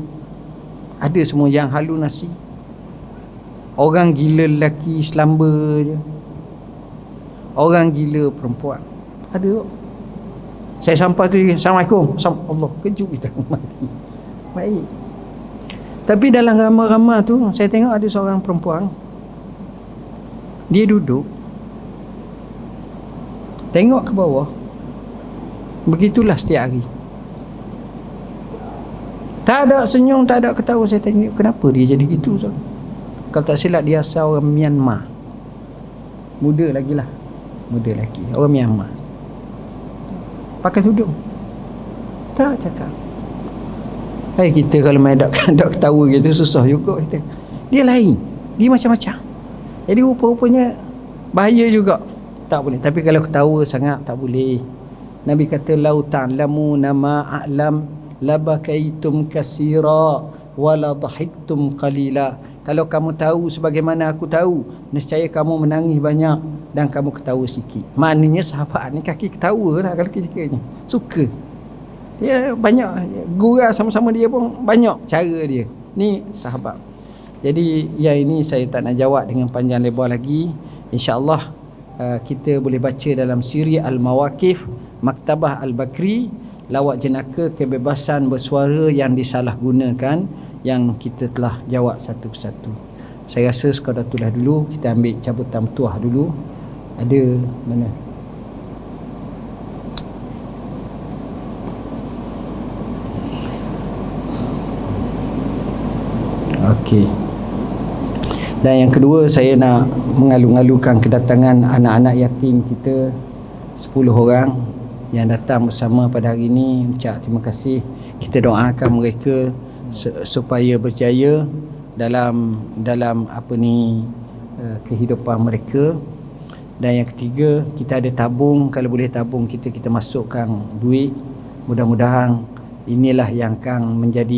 Ada semua yang halusinasi. Orang gila lelaki selamba je. Orang gila perempuan. Ada. Saya sampai tu, Assalamualaikum. Allah, kejut kita. Baik. Tapi dalam ramai-ramai tu, saya tengok ada seorang perempuan. Dia duduk. Tengok ke bawah. Begitulah setiap hari. Tak ada senyum, tak ada ketawa. Saya tanya, kenapa dia jadi gitu? Kalau tak silap dia asal orang Myanmar. Muda lagi lah. Muda lagi. Orang Myanmar. Pakai tudung. Tak cakap. Kita kalau main tak ketawa gitu susah juga kita. Dia lain. Dia macam-macam. Jadi rupa-rupanya bahaya juga. Tak boleh. Tapi kalau ketawa sangat tak boleh. Nabi kata lau ta'lamuna ma a'lam labakaitum katsira wala dhahiktum qalila. Kalau kamu tahu sebagaimana aku tahu, nescaya kamu menangis banyak dan kamu ketawa sikit. Maknanya sahabat ni kaki ketawa lah kalau ketikanya. Suka. Dia banyak gurau sama-sama dia pun banyak cara dia. Ni sahabat. Jadi yang ini saya tak nak jawab dengan panjang lebar lagi. InsyaAllah kita boleh baca dalam siri Al-Mawaqif Maktabah Al-Bakri, lawak jenaka kebebasan bersuara yang disalahgunakan, yang kita telah jawab satu persatu. Saya rasa sekadar itulah dulu. Kita ambil cabutan tuah dulu. Ada mana? Okey. Dan yang kedua, saya nak mengalu-alukan kedatangan anak-anak yatim kita 10 orang yang datang bersama pada hari ini. Ucap terima kasih. Kita doakan mereka supaya berjaya dalam kehidupan mereka. Dan yang ketiga, kita ada tabung. Kalau boleh tabung kita masukkan duit. Mudah-mudahan inilah yang akan menjadi